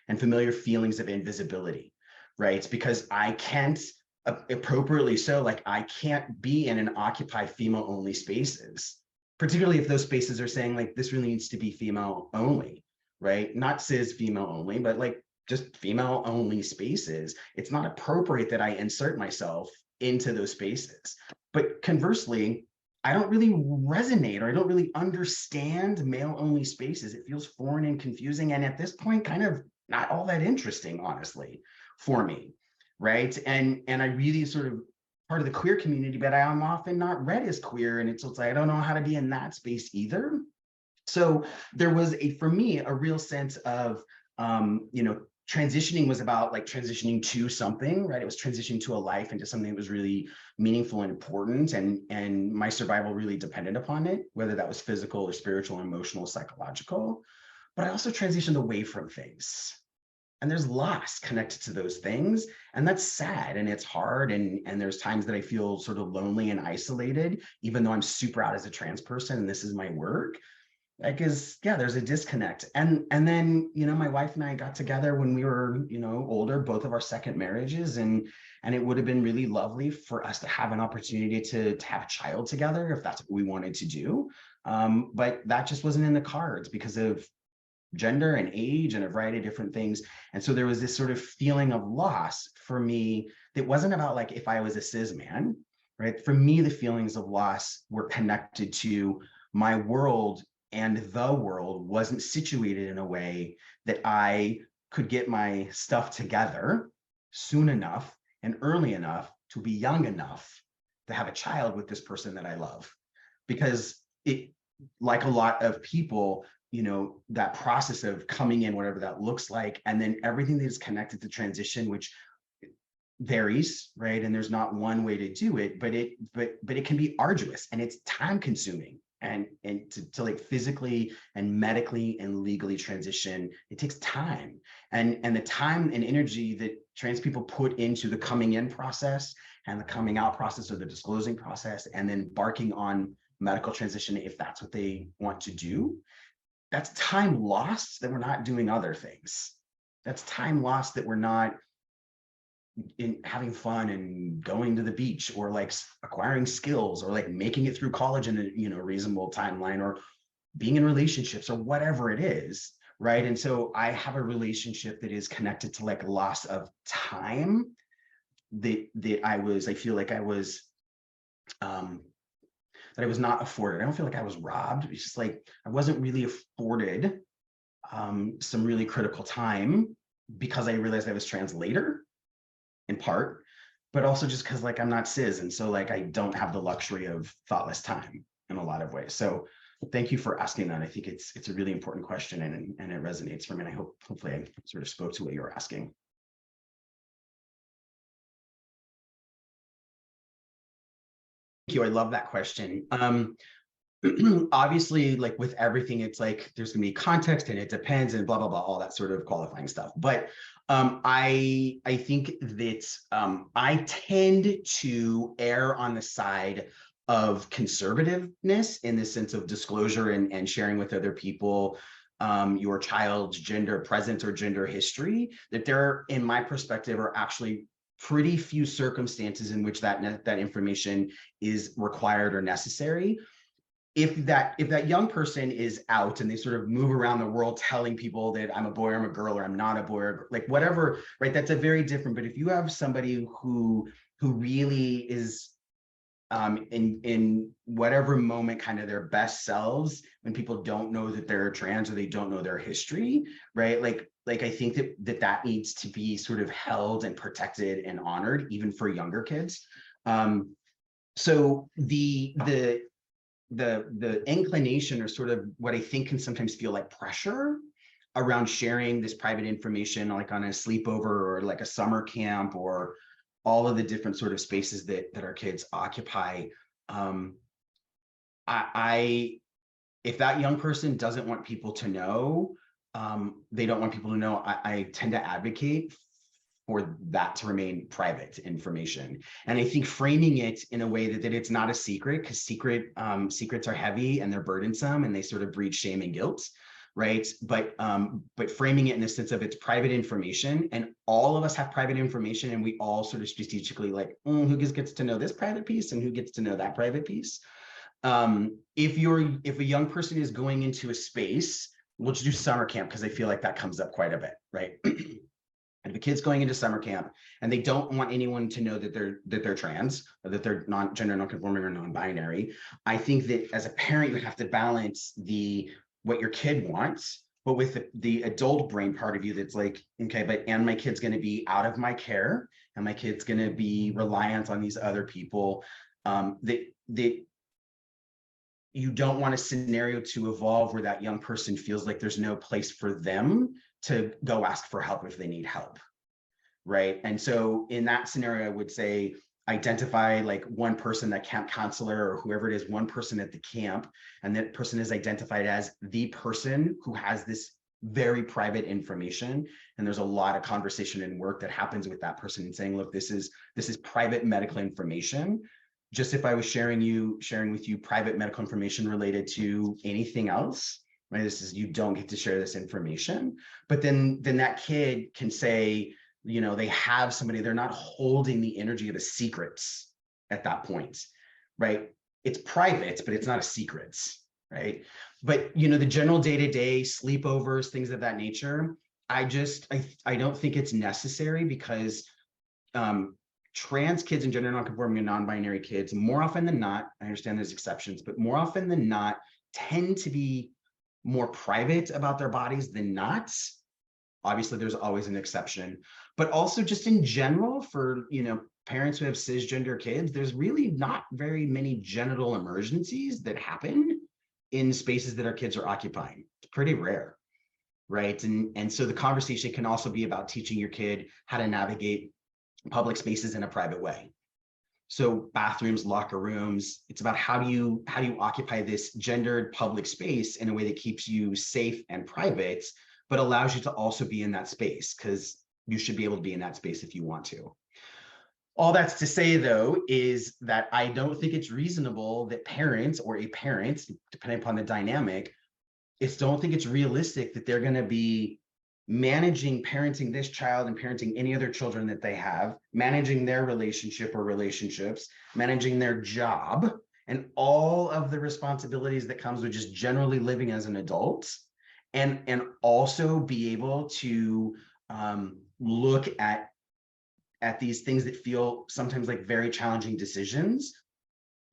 and familiar feelings of invisibility, right? Because I can't, appropriately so, like I can't be in an occupied female only spaces, particularly if those spaces are saying like, this really needs to be female only, right? Not cis female only, but like just female only spaces. It's not appropriate that I insert myself into those spaces. But conversely, I don't really resonate, or I don't really understand male only spaces. It feels foreign and confusing. And at this point, kind of not all that interesting, honestly, for me, right? And I really sort of part of the queer community, but I am often not read as queer. And it's like, I don't know how to be in that space either. So there was for me, a real sense of, transitioning was about like transitioning to something, right? It was transitioning to a life, into something that was really meaningful and important. And my survival really depended upon it, whether that was physical or spiritual, emotional, psychological. But I also transitioned away from things. And there's loss connected to those things. And that's sad and it's hard. And there's times that I feel sort of lonely and isolated, even though I'm super out as a trans person and this is my work. Like, there's a disconnect. And then, my wife and I got together when we were, older, both of our second marriages. And it would have been really lovely for us to have an opportunity to have a child together if that's what we wanted to do. But that just wasn't in the cards because of gender and age and a variety of different things. And so there was this sort of feeling of loss for me that wasn't about like if I was a cis man, right? For me, the feelings of loss were connected to my world, and the world wasn't situated in a way that I could get my stuff together soon enough and early enough to be young enough to have a child with this person that I love. Because it, like a lot of people, that process of coming in, whatever that looks like, and then everything that is connected to transition, which varies, right? And there's not one way to do it, but it can be arduous and it's time consuming. And to like physically and medically and legally transition, it takes time. And the time and energy that trans people put into the coming in process and the coming out process, or the disclosing process, and then embarking on medical transition, if that's what they want to do, that's time lost that we're not doing other things. That's time lost that we're not in having fun and going to the beach, or like acquiring skills, or like making it through college in a reasonable timeline, or being in relationships, or whatever it is, right? And so I have a relationship that is connected to like loss of time that I feel like I was that I was not afforded. I don't feel like I was robbed. It's just like I wasn't really afforded some really critical time, because I realized I was trans later, in part, but also just because like I'm not cis, and so like I don't have the luxury of thoughtless time in a lot of ways. So thank you for asking that. I think it's a really important question, and it resonates for me. And I hopefully I sort of spoke to what you were asking. Thank you. I love that question. Obviously, like with everything, it's like there's gonna be context and it depends and blah blah blah, all that sort of qualifying stuff. But I think that I tend to err on the side of conservativeness in the sense of disclosure and sharing with other people your child's gender present or gender history. That there, in my perspective, are actually pretty few circumstances in which that information is required or necessary. If that young person is out and they sort of move around the world telling people that I'm a boy or I'm a girl, or I'm not a boy, or like whatever, right? That's a very different. But if you have somebody who really is in whatever moment, kind of their best selves, when people don't know that they're trans or they don't know their history, right? Like I think that needs to be sort of held and protected and honored, even for younger kids. So the inclination, or sort of what I think can sometimes feel like pressure around sharing this private information, like on a sleepover or like a summer camp, or all of the different sort of spaces that our kids occupy. If that young person doesn't want people to know, they don't want people to know, I tend to advocate for that to remain private information. And I think framing it in a way that it's not a secret, because secrets are heavy and they're burdensome and they sort of breed shame and guilt, right? But framing it in the sense of it's private information, and all of us have private information, and we all sort of strategically like, who gets to know this private piece and who gets to know that private piece. If a young person is going into a space, we'll just do summer camp because I feel like that comes up quite a bit, right? And if a kid's going into summer camp and they don't want anyone to know that they're trans, or that they're gender nonconforming or non-binary, I think that as a parent, you have to balance what your kid wants, but with the adult brain part of you that's like, okay, but and my kid's going to be out of my care, and my kid's going to be reliant on these other people, that you don't want a scenario to evolve where that young person feels like there's no place for them to go ask for help if they need help, right? And so in that scenario, I would say identify like one person, that camp counselor or whoever it is, one person at the camp, and that person is identified as the person who has this very private information. And there's a lot of conversation and work that happens with that person and saying, look, this is private medical information. Just if I was sharing with you private medical information related to anything else, right? You don't get to share this information. But then that kid can say, they have somebody, they're not holding the energy of the secrets at that point, right? It's private, but it's not a secret, right? But, the general day-to-day sleepovers, things of that nature, I don't think it's necessary, because trans kids and gender nonconforming and non-binary kids, more often than not, I understand there's exceptions, but more often than not, tend to be more private about their bodies than not. Obviously, there's always an exception, but also just in general for, parents who have cisgender kids, there's really not very many genital emergencies that happen in spaces that our kids are occupying. It's pretty rare, right? And so the conversation can also be about teaching your kid how to navigate public spaces in a private way. So bathrooms, locker rooms, it's about how do you occupy this gendered public space in a way that keeps you safe and private, but allows you to also be in that space, because you should be able to be in that space if you want to. All that's to say, though, is that I don't think it's reasonable that parents, or a parent, depending upon the dynamic, don't think it's realistic that they're going to be parenting this child and parenting any other children that they have, managing their relationship or relationships, managing their job, and all of the responsibilities that comes with just generally living as an adult, and also be able to look at these things that feel sometimes like very challenging decisions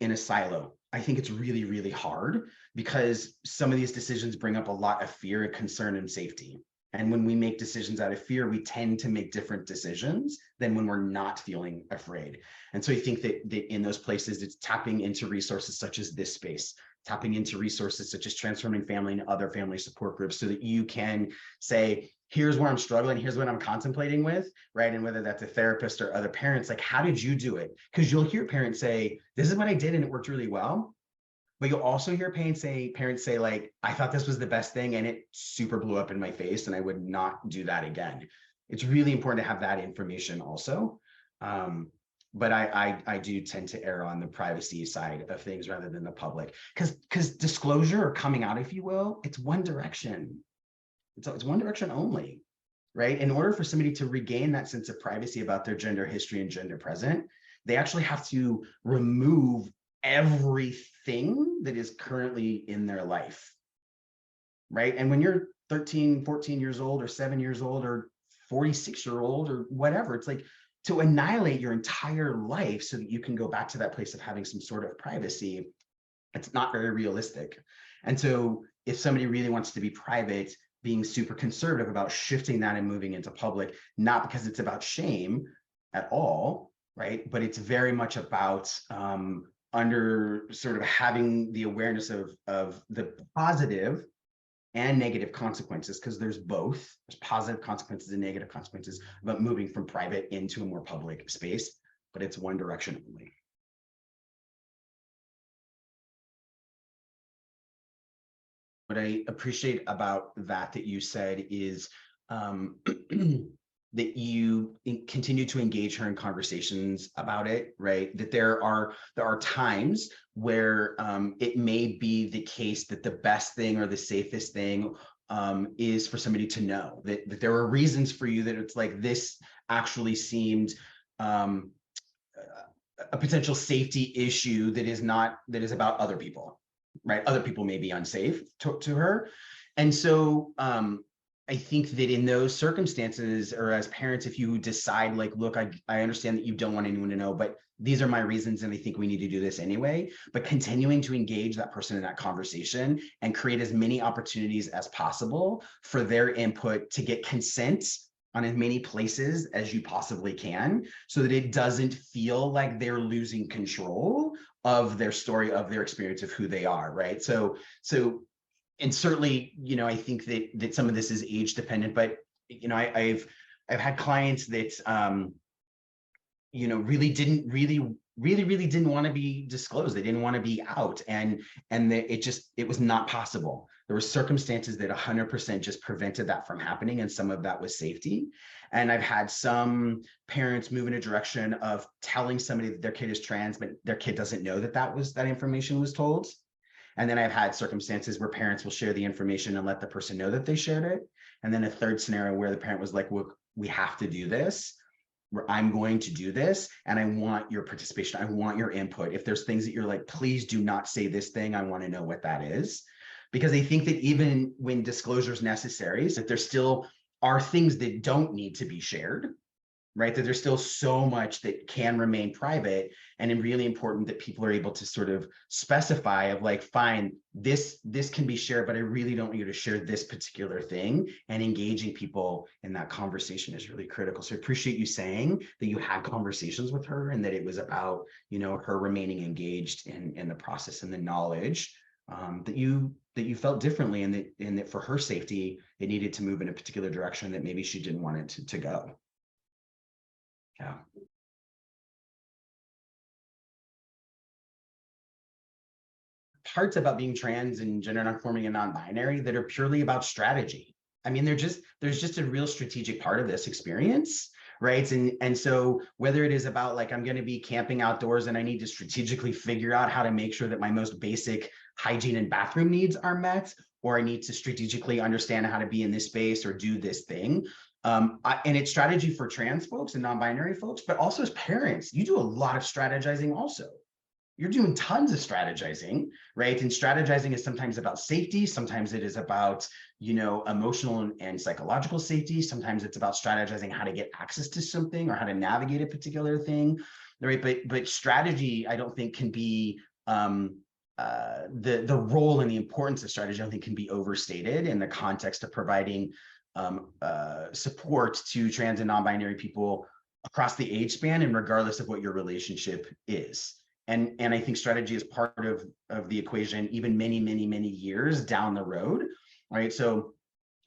in a silo. I think it's really, really hard, because some of these decisions bring up a lot of fear and concern and safety. And when we make decisions out of fear, we tend to make different decisions than when we're not feeling afraid. And so I think that in those places, it's tapping into resources such as this space, tapping into resources such as Transforming Family and other family support groups, so that you can say, here's where I'm struggling, here's what I'm contemplating with, right? And whether that's a therapist or other parents, like, how did you do it? Because you'll hear parents say, this is what I did and it worked really well. But you'll also hear parents say, like, I thought this was the best thing and it super blew up in my face and I would not do that again. It's really important to have that information also. But I do tend to err on the privacy side of things rather than the public, because disclosure, or coming out, if you will, it's one direction. It's one direction only, right? In order for somebody to regain that sense of privacy about their gender history and gender present, they actually have to remove everything that is currently in their life, right? And when you're 13, 14 years old, or 7 years old, or 46-year-old, or whatever, it's like, to annihilate your entire life so that you can go back to that place of having some sort of privacy, it's not very realistic. And so if somebody really wants to be private, being super conservative about shifting that and moving into public, not because it's about shame at all, right? But it's very much about under sort of having the awareness of the positive and negative consequences, because there's both. There's positive consequences and negative consequences about moving from private into a more public space, but it's one direction only. What I appreciate about that you said is that you continue to engage her in conversations about it, right? That there are times where it may be the case that the best thing or the safest thing is for somebody to know that there are reasons for you, that it's like, this actually seemed a potential safety issue that is about other people, right? Other people may be unsafe to her. And so I think that in those circumstances, or as parents, if you decide like, look, I understand that you don't want anyone to know, but these are my reasons, and I think we need to do this anyway, but continuing to engage that person in that conversation and create as many opportunities as possible for their input, to get consent on as many places as you possibly can, so that it doesn't feel like they're losing control of their story, of their experience, of who they are, right? So and certainly, you know, I think that some of this is age dependent, but you know, I've had clients that you know, really didn't want to be disclosed. They didn't want to be out, and it was not possible. There were circumstances that 100% just prevented that from happening, and some of that was safety. And I've had some parents move in a direction of telling somebody that their kid is trans, but their kid doesn't know that information was told. And then I've had circumstances where parents will share the information and let the person know that they shared it. And then a third scenario where the parent was like, look, we have to do this. I'm going to do this, and I want your participation. I want your input. If there's things that you're like, please do not say this thing, I want to know what that is. Because I think that even when disclosure is necessary, that there still are things that don't need to be shared, right? That there's still so much that can remain private, and it's really important that people are able to sort of specify of like, fine, this can be shared, but I really don't want you to share this particular thing. And engaging people in that conversation is really critical. So I appreciate you saying that you had conversations with her, and that it was about, you know, her remaining engaged in the process, and the knowledge that you felt differently, and that for her safety, it needed to move in a particular direction that maybe she didn't want it to go. Yeah. Parts about being trans and gender nonconforming and non-binary that are purely about strategy. I mean, there's just a real strategic part of this experience, right? And so whether it is about like, I'm going to be camping outdoors and I need to strategically figure out how to make sure that my most basic hygiene and bathroom needs are met, or I need to strategically understand how to be in this space or do this thing. And it's strategy for trans folks and non-binary folks, but also as parents, you do a lot of strategizing also. You're doing tons of strategizing, right? And strategizing is sometimes about safety. Sometimes it is about, you know, emotional and psychological safety. Sometimes it's about strategizing how to get access to something or how to navigate a particular thing, right? But strategy, I don't think can be, the role and the importance of strategy, I don't think can be overstated in the context of providing support to trans and non-binary people across the age span, and regardless of what your relationship is. And I think strategy is part of the equation, even many, many, many years down the road, right? So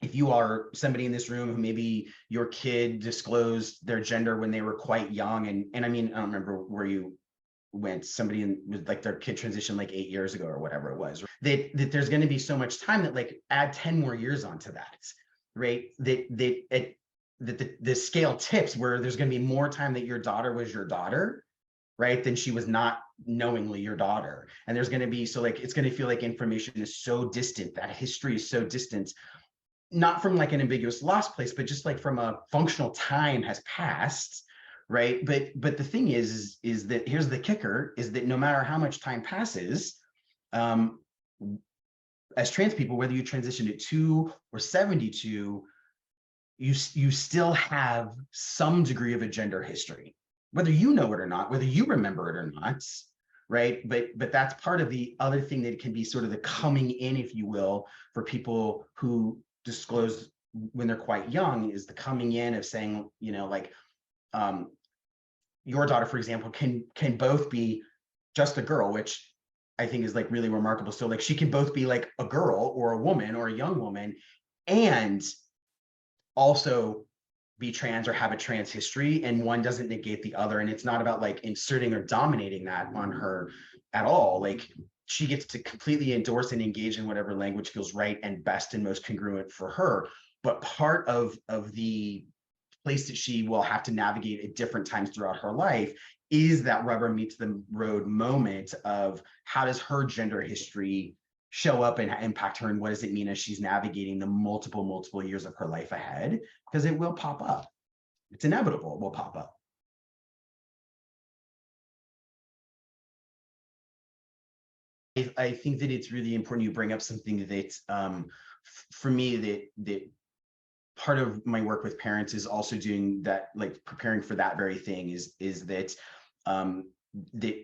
if you are somebody in this room who maybe your kid disclosed their gender when they were quite young, and I mean, I don't remember where you went, somebody with like their kid transitioned like 8 years ago or whatever it was, that there's going to be so much time that like add 10 more years onto that, right? That the scale tips where there's going to be more time that your daughter was your daughter, right, than she was not knowingly your daughter. And there's going to be, so like, it's going to feel like information is so distant, that history is so distant, not from like an ambiguous loss place, but just like from a functional time has passed, right? But the thing is that here's the kicker, is that no matter how much time passes, as trans people, whether you transition to 2 or 72, you still have some degree of a gender history, whether you know it or not, whether you remember it or not, right? But that's part of the other thing that can be sort of the coming in, if you will, for people who disclose when they're quite young, is the coming in of saying, you know, like, your daughter, for example, can both be just a girl, which I think is like really remarkable. So like she can both be like a girl or a woman or a young woman, and also be trans or have a trans history, and one doesn't negate the other. And it's not about like inserting or dominating that on her at all. Like she gets to completely endorse and engage in whatever language feels right and best and most congruent for her. But part of the place that she will have to navigate at different times throughout her life is that rubber meets the road moment of how does her gender history show up and impact her, and what does it mean as she's navigating the multiple years of her life ahead, because it will pop up. It's inevitable, it will pop up. I think that it's really important you bring up something that for me that part of my work with parents is also doing that, like preparing for that very thing, is that that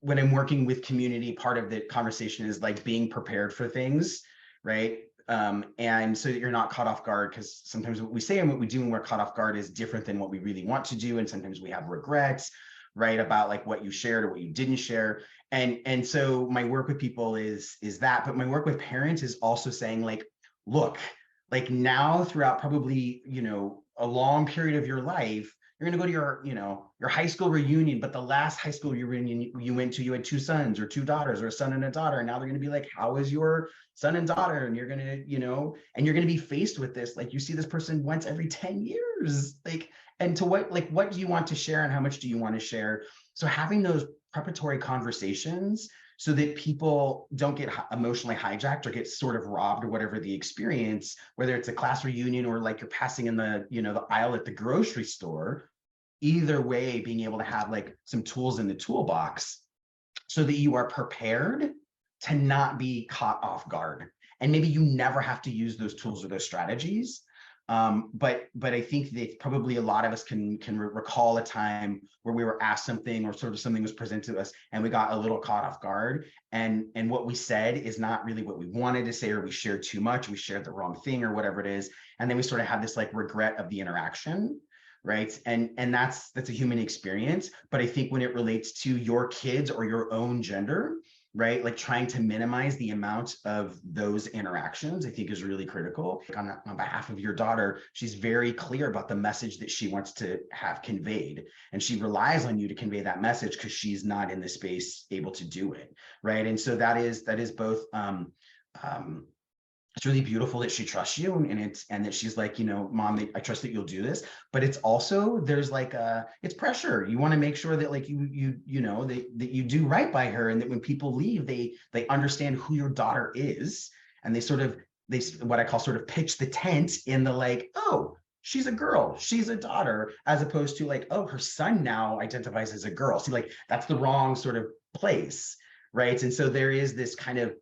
when I'm working with community, part of the conversation is like being prepared for things, right? And so that you're not caught off guard, because sometimes what we say and what we do when we're caught off guard is different than what we really want to do. And sometimes we have regrets, right, about like what you shared or what you didn't share. And so my work with people is that, but my work with parents is also saying like, look, like now throughout probably, you know, a long period of your life, you're going to go to your, you know, your high school reunion, but the last high school reunion you went to, you had 2 sons or 2 daughters, or a son and a daughter. And now they're going to be like, how is your son and daughter? And you're going to, you know, and you're going to be faced with this. Like you see this person once every 10 years, like, and to what do you want to share and how much do you want to share? So having those preparatory conversations so that people don't get emotionally hijacked or get sort of robbed or whatever the experience, whether it's a class reunion or like you're passing in the, you know, the aisle at the grocery store, either way, being able to have like some tools in the toolbox so that you are prepared to not be caught off guard. And maybe you never have to use those tools or those strategies. But I think that probably a lot of us can recall a time where we were asked something or sort of something was presented to us and we got a little caught off guard, and what we said is not really what we wanted to say, or we shared too much, we shared the wrong thing or whatever it is, and then we sort of have this like regret of the interaction, right? And that's a human experience. But I think when it relates to your kids or your own gender, right, like trying to minimize the amount of those interactions, I think is really critical. On behalf of your daughter, she's very clear about the message that she wants to have conveyed, and she relies on you to convey that message because she's not in the space able to do it, right? And so that is both it's really beautiful that she trusts you, and that she's like, you know, mom, I trust that you'll do this. But it's also, there's like it's pressure. You want to make sure that like you know that you do right by her, and that when people leave, they understand who your daughter is, and they what I call sort of pitch the tent in the like, oh, she's a girl, she's a daughter, as opposed to like, oh, her son now identifies as a girl. See, like that's the wrong sort of place, right? And so there is this kind of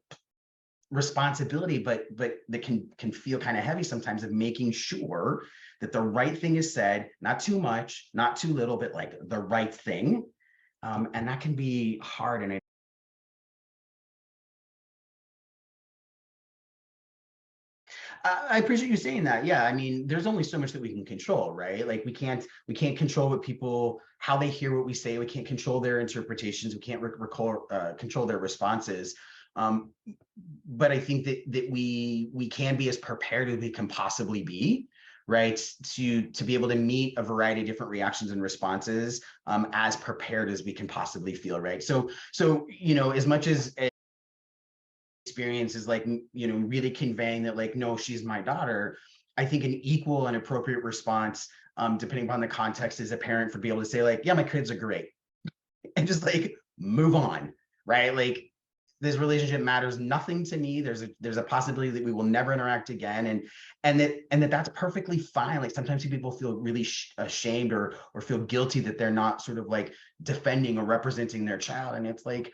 responsibility, but that can feel kind of heavy sometimes, of making sure that the right thing is said, not too much, not too little, but like the right thing. And that can be hard. And I appreciate you saying that. Yeah, I mean, there's only so much that we can control, right? Like we can't control what people, how they hear what we say. We can't control their interpretations. We can't control their responses. But I think that we can be as prepared as we can possibly be, right, to be able to meet a variety of different reactions and responses, as prepared as we can possibly feel, right? So you know, as much as experience is like, you know, really conveying that like, no, she's my daughter, I think an equal and appropriate response, depending upon the context, is a parent for be able to say like, yeah, my kids are great, and just like move on, right? Like this relationship matters nothing to me. There's a possibility that we will never interact again, and that's perfectly fine. Like sometimes people feel really ashamed or feel guilty that they're not sort of like defending or representing their child, and it's like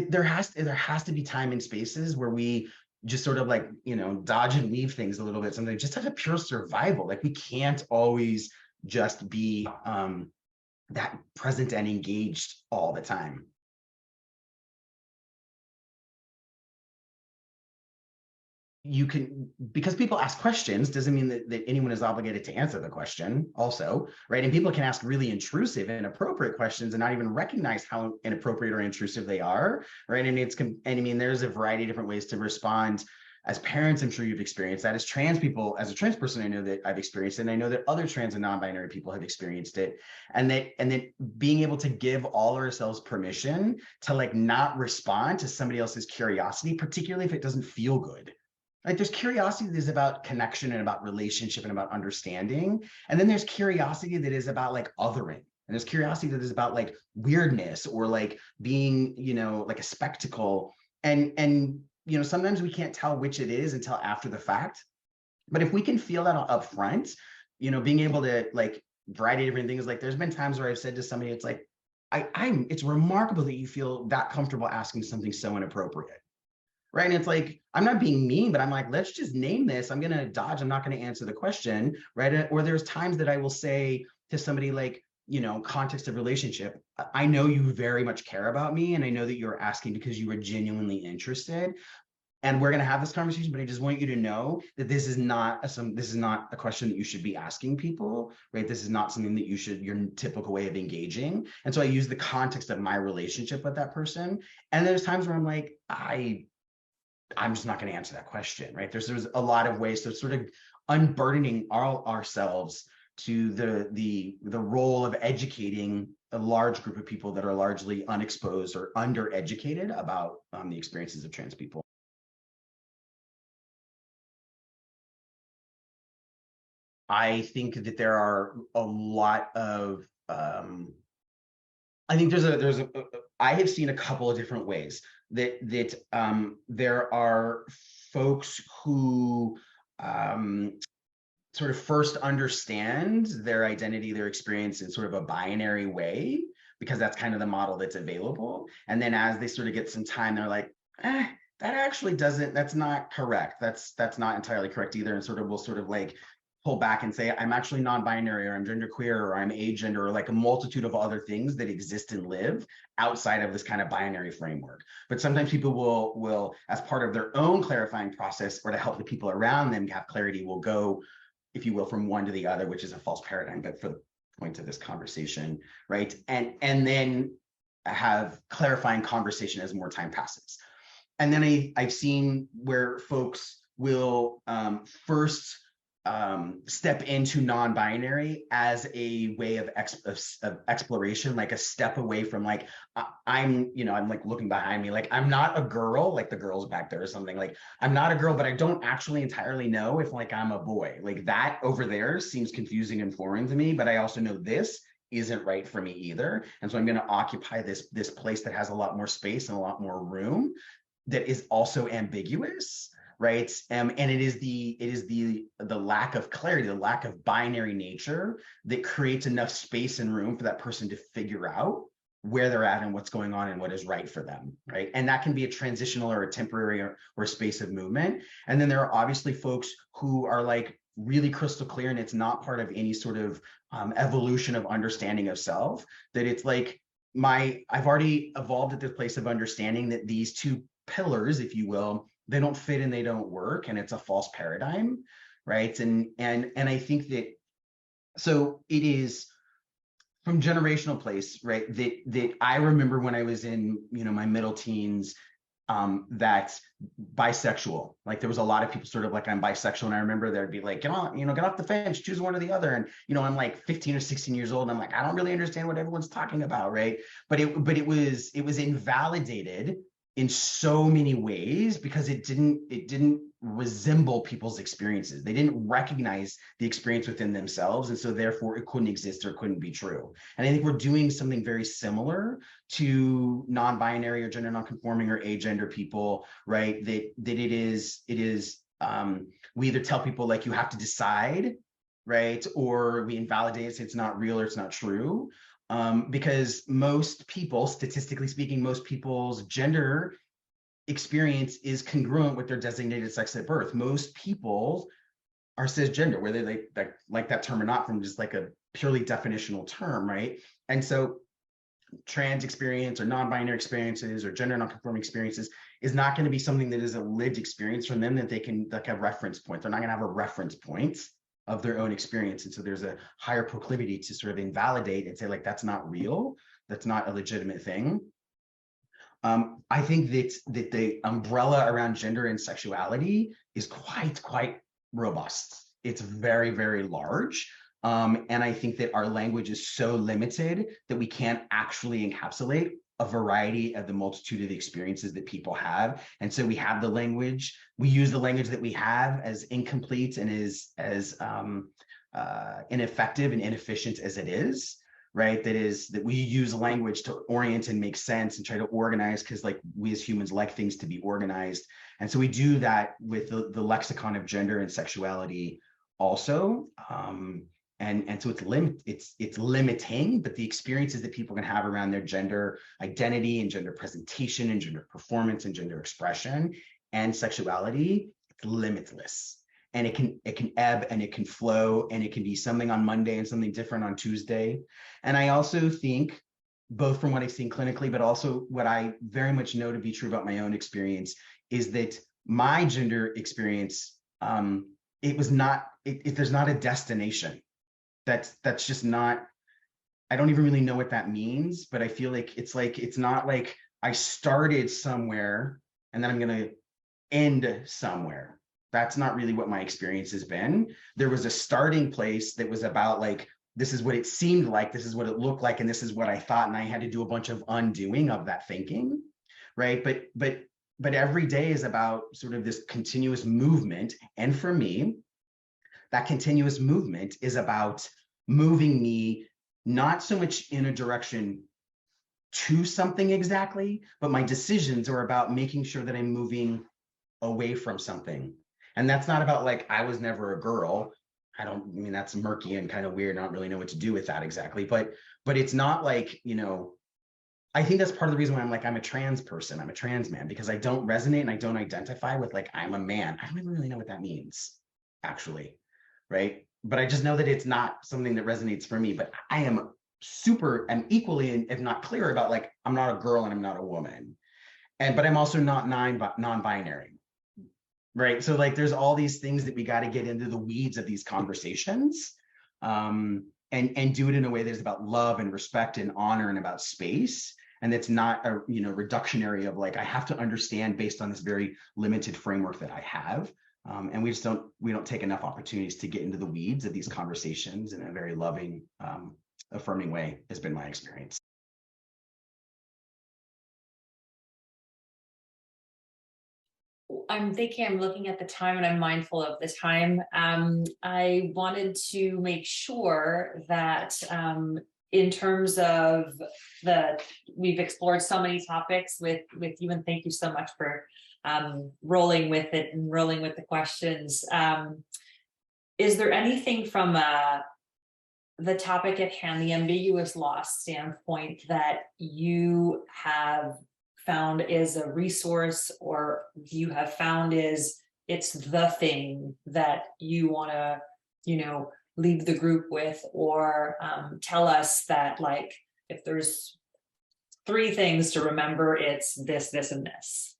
there has to be time and spaces where we just sort of like, dodge and weave things a little bit, something just out of pure survival. Like we can't always just be that present and engaged all the time. You can, because people ask questions doesn't mean that anyone is obligated to answer the question also, right? And people can ask really intrusive and inappropriate questions and not even recognize how inappropriate or intrusive they are, right? And I mean, there's a variety of different ways to respond. As parents, I'm sure you've experienced that. As trans people, as a trans person, I know that I've experienced it, and I know that other trans and non-binary people have experienced it. And that being able to give all ourselves permission to like not respond to somebody else's curiosity, particularly if it doesn't feel good. Like there's curiosity that is about connection and about relationship and about understanding. And then there's curiosity that is about like othering. And there's curiosity that is about like weirdness or like being, like a spectacle. And sometimes we can't tell which it is until after the fact. But if we can feel that up front, being able to like variety of different things, like there's been times where I've said to somebody, it's like, it's remarkable that you feel that comfortable asking something so inappropriate. Right. And it's like, I'm not being mean, but I'm like, let's just name this. I'm going to dodge. I'm not going to answer the question. Right. Or there's times that I will say to somebody like, context of relationship, I know you very much care about me. And I know that you're asking because you are genuinely interested. And we're going to have this conversation, but I just want you to know that this is not a question that you should be asking people, right? This is not something that your typical way of engaging. And so I use the context of my relationship with that person. And there's times where I'm like, I'm just not going to answer that question, right? There's a lot of ways to sort of unburdening ourselves to the role of educating a large group of people that are largely unexposed or undereducated about the experiences of trans people. I think that there are a lot of, I think I have seen a couple of different ways that there are folks who sort of first understand their identity, their experience in sort of a binary way, because that's kind of the model that's available. And then as they sort of get some time, they're like, that's not correct. That's not entirely correct either. And we'll sort of like pull back and say, I'm actually non-binary, or I'm genderqueer, or I'm agender, or like a multitude of other things that exist and live outside of this kind of binary framework. But sometimes people will, as part of their own clarifying process, or to help the people around them have clarity, will go, if you will, from one to the other, which is a false paradigm, but for the point of this conversation, right? And then have clarifying conversation as more time passes. And then I've seen where folks will first step into non-binary as a way of exploration, like a step away from like, I'm like looking behind me, like I'm not a girl, like the girls back there or something, like I'm not a girl, but I don't actually entirely know if like I'm a boy. Like that over there seems confusing and foreign to me, but I also know this isn't right for me either. And so I'm going to occupy this place that has a lot more space and a lot more room that is also ambiguous. Right. And it is the lack of clarity, the lack of binary nature that creates enough space and room for that person to figure out where they're at and what's going on and what is right for them. Right. And that can be a transitional or a temporary or a space of movement. And then there are obviously folks who are like really crystal clear, and it's not part of any sort of evolution of understanding of self, that it's like I've already evolved at this place of understanding that these two pillars, if you will, they don't fit and they don't work, and it's a false paradigm, right? And I think that, so it is from generational place, right? That I remember when I was in, my middle teens, that bisexual, like there was a lot of people sort of like, I'm bisexual, and I remember there'd be like, get off the fence, choose one or the other. And I'm like 15 or 16 years old, and I'm like, I don't really understand what everyone's talking about, right? But it was invalidated in so many ways because it didn't resemble people's experiences. They didn't recognize the experience within themselves, and so therefore it couldn't exist or couldn't be true. And I think we're doing something very similar to non-binary or gender non-conforming or agender people, right? That it is we either tell people like you have to decide, right? Or we invalidate it, say it's not real or it's not true. Because most people, statistically speaking, most people's gender experience is congruent with their designated sex at birth. Most people are cisgender, whether they like that term or not, from just like a purely definitional term, right? And so trans experience or non-binary experiences or gender non-conforming experiences is not going to be something that is a lived experience from them that they can like a reference point. They're not going to have a reference point of their own experience. And so there's a higher proclivity to sort of invalidate and say, like, that's not real. That's not a legitimate thing. I think that the umbrella around gender and sexuality is quite robust. It's very, very large. And I think that our language is so limited that we can't actually encapsulate a variety of the multitude of the experiences that people have. And so we have the language, we use the language that we have as incomplete and as ineffective and inefficient as it is, right? That we use language to orient and make sense and try to organize, because like we as humans like things to be organized. And so we do that with the lexicon of gender and sexuality also. And so it's limiting, but the experiences that people can have around their gender identity and gender presentation and gender performance and gender expression and sexuality, it's limitless. And it can ebb and it can flow, and it can be something on Monday and something different on Tuesday. And I also think, both from what I've seen clinically, but also what I very much know to be true about my own experience, is that my gender experience, there's not a destination. That's just not, I don't even really know what that means, but I feel like it's not like I started somewhere and then I'm going to end somewhere. That's not really what my experience has been. There was a starting place that was about like, this is what it seemed like, this is what it looked like, and this is what I thought, and I had to do a bunch of undoing of that thinking, right? But every day is about sort of this continuous movement. And for me, that continuous movement is about moving me not so much in a direction to something exactly, but my decisions are about making sure that I'm moving away from something. And that's not about like, I was never a girl. I mean, that's murky and kind of weird. I don't really know what to do with that exactly. But it's not like, I think that's part of the reason why I'm a trans person. I'm a trans man, because I don't resonate and I don't identify with like, I'm a man. I don't even really know what that means, actually. Right. But I just know that it's not something that resonates for me. But I am equally, if not clear about like, I'm not a girl and I'm not a woman. But I'm also not non-binary. Right. So like there's all these things that we got to get into the weeds of these conversations, and do it in a way that's about love and respect and honor and about space. And it's not a reductionary of like, I have to understand based on this very limited framework that I have. And we don't take enough opportunities to get into the weeds of these conversations in a very loving, affirming way, has been my experience. I'm looking at the time and I'm mindful of the time. I wanted to make sure that in terms of we've explored so many topics with you, and thank you so much for rolling with it and rolling with the questions. Is there anything from the topic at hand, the ambiguous loss standpoint, that you have found is a resource, or you have found it's the thing that you want to, leave the group with, or tell us that, like, if there's 3 things to remember, it's this, this, and this?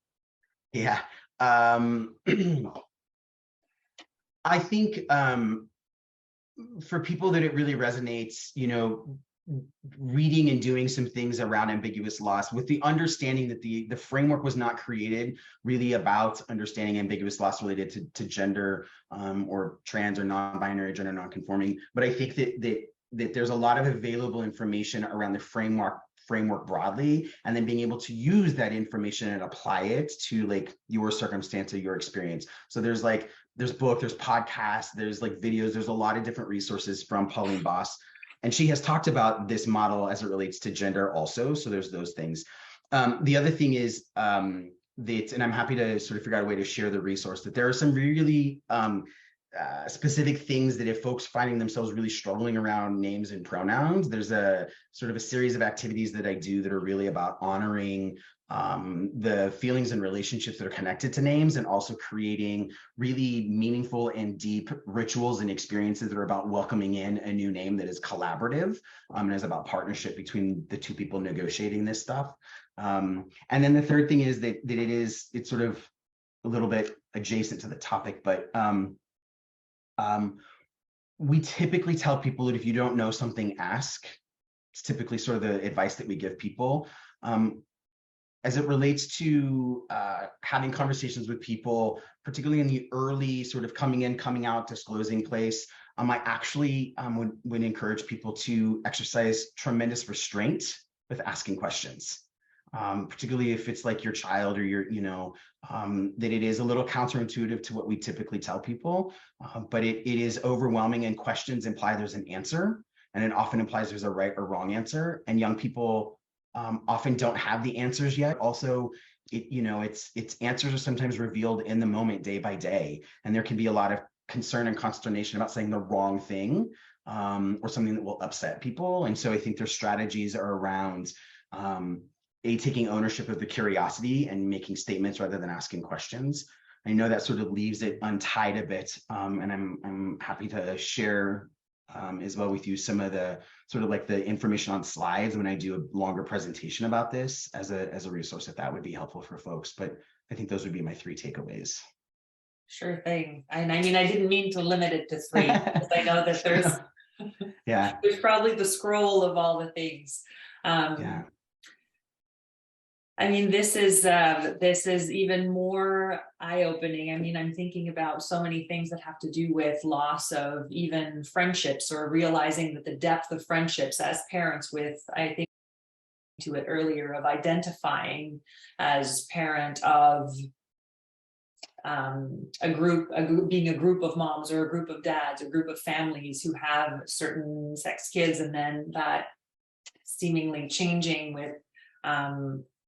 Yeah. I think for people that it really resonates, reading and doing some things around ambiguous loss, with the understanding that the framework was not created really about understanding ambiguous loss related to gender, or trans or non-binary, gender non-conforming. But I think that there's a lot of available information around the framework broadly, and then being able to use that information and apply it to like your circumstance or your experience. So there's book, there's podcasts, there's like videos, there's a lot of different resources from Pauline Boss. And she has talked about this model as it relates to gender also. So there's those things. The other thing is and I'm happy to sort of figure out a way to share the resource, that there are some really specific things that if folks finding themselves really struggling around names and pronouns, there's a sort of a series of activities that I do that are really about honoring the feelings and relationships that are connected to names, and also creating really meaningful and deep rituals and experiences that are about welcoming in a new name that is collaborative, and is about partnership between the two people negotiating this stuff. And then the third thing is that it's sort of a little bit adjacent to the topic, but we typically tell people that if you don't know something, ask. It's typically sort of the advice that we give people. As it relates to having conversations with people, particularly in the early sort of coming in, coming out, disclosing place, I actually would encourage people to exercise tremendous restraint with asking questions. Particularly if it's like your child or your, that it is a little counterintuitive to what we typically tell people, but it is overwhelming, and questions imply there's an answer, and it often implies there's a right or wrong answer, and young people often don't have the answers yet. Also, its answers are sometimes revealed in the moment, day by day, and there can be a lot of concern and consternation about saying the wrong thing, or something that will upset people. And so I think their strategies are around taking ownership of the curiosity and making statements rather than asking questions. I know that sort of leaves it untied a bit, and I'm happy to share as well with you some of the sort of like the information on slides when I do a longer presentation about this as a resource, if that would be helpful for folks. But I think those would be my 3 takeaways. Sure thing. And I mean, I didn't mean to limit it to 3, because I know that there's probably the scroll of all the things. Yeah. I mean, this is even more eye-opening. I mean, I'm thinking about so many things that have to do with loss of even friendships, or realizing that the depth of friendships as parents with, I think to it earlier, of identifying as parent of a group being a group of moms, or a group of dads, or a group of families who have certain sex kids, and then that seemingly changing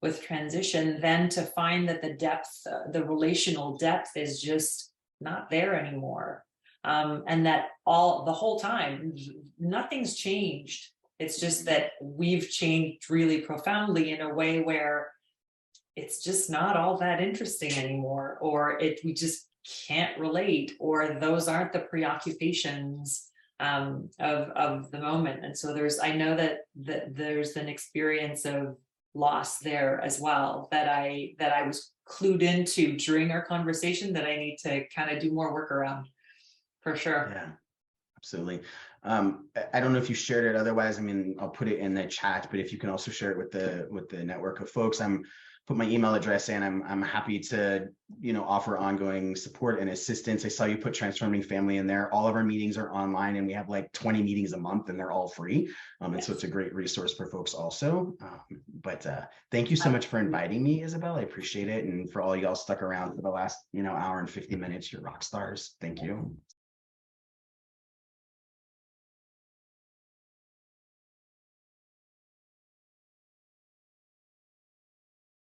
with transition, then to find that the depth, the relational depth, is just not there anymore. And that the whole time, nothing's changed. It's just that we've changed really profoundly in a way where it's just not all that interesting anymore, or we just can't relate, or those aren't the preoccupations of the moment. And so I know that there's an experience of loss there as well that I was clued into during our conversation, that I need to kind of do more work around, for sure. Yeah, absolutely. I don't know if you shared it. Otherwise, I mean, I'll put it in the chat, but if you can also share it with the network of folks, put my email address in. I'm happy to, offer ongoing support and assistance. I saw you put Transforming Family in there. All of our meetings are online, and we have like 20 meetings a month, and they're all free. And so it's a great resource for folks also. But thank you so much for inviting me, Isabel. I appreciate it. And for all y'all stuck around for the last, hour and 50 minutes, you're rock stars. Thank you.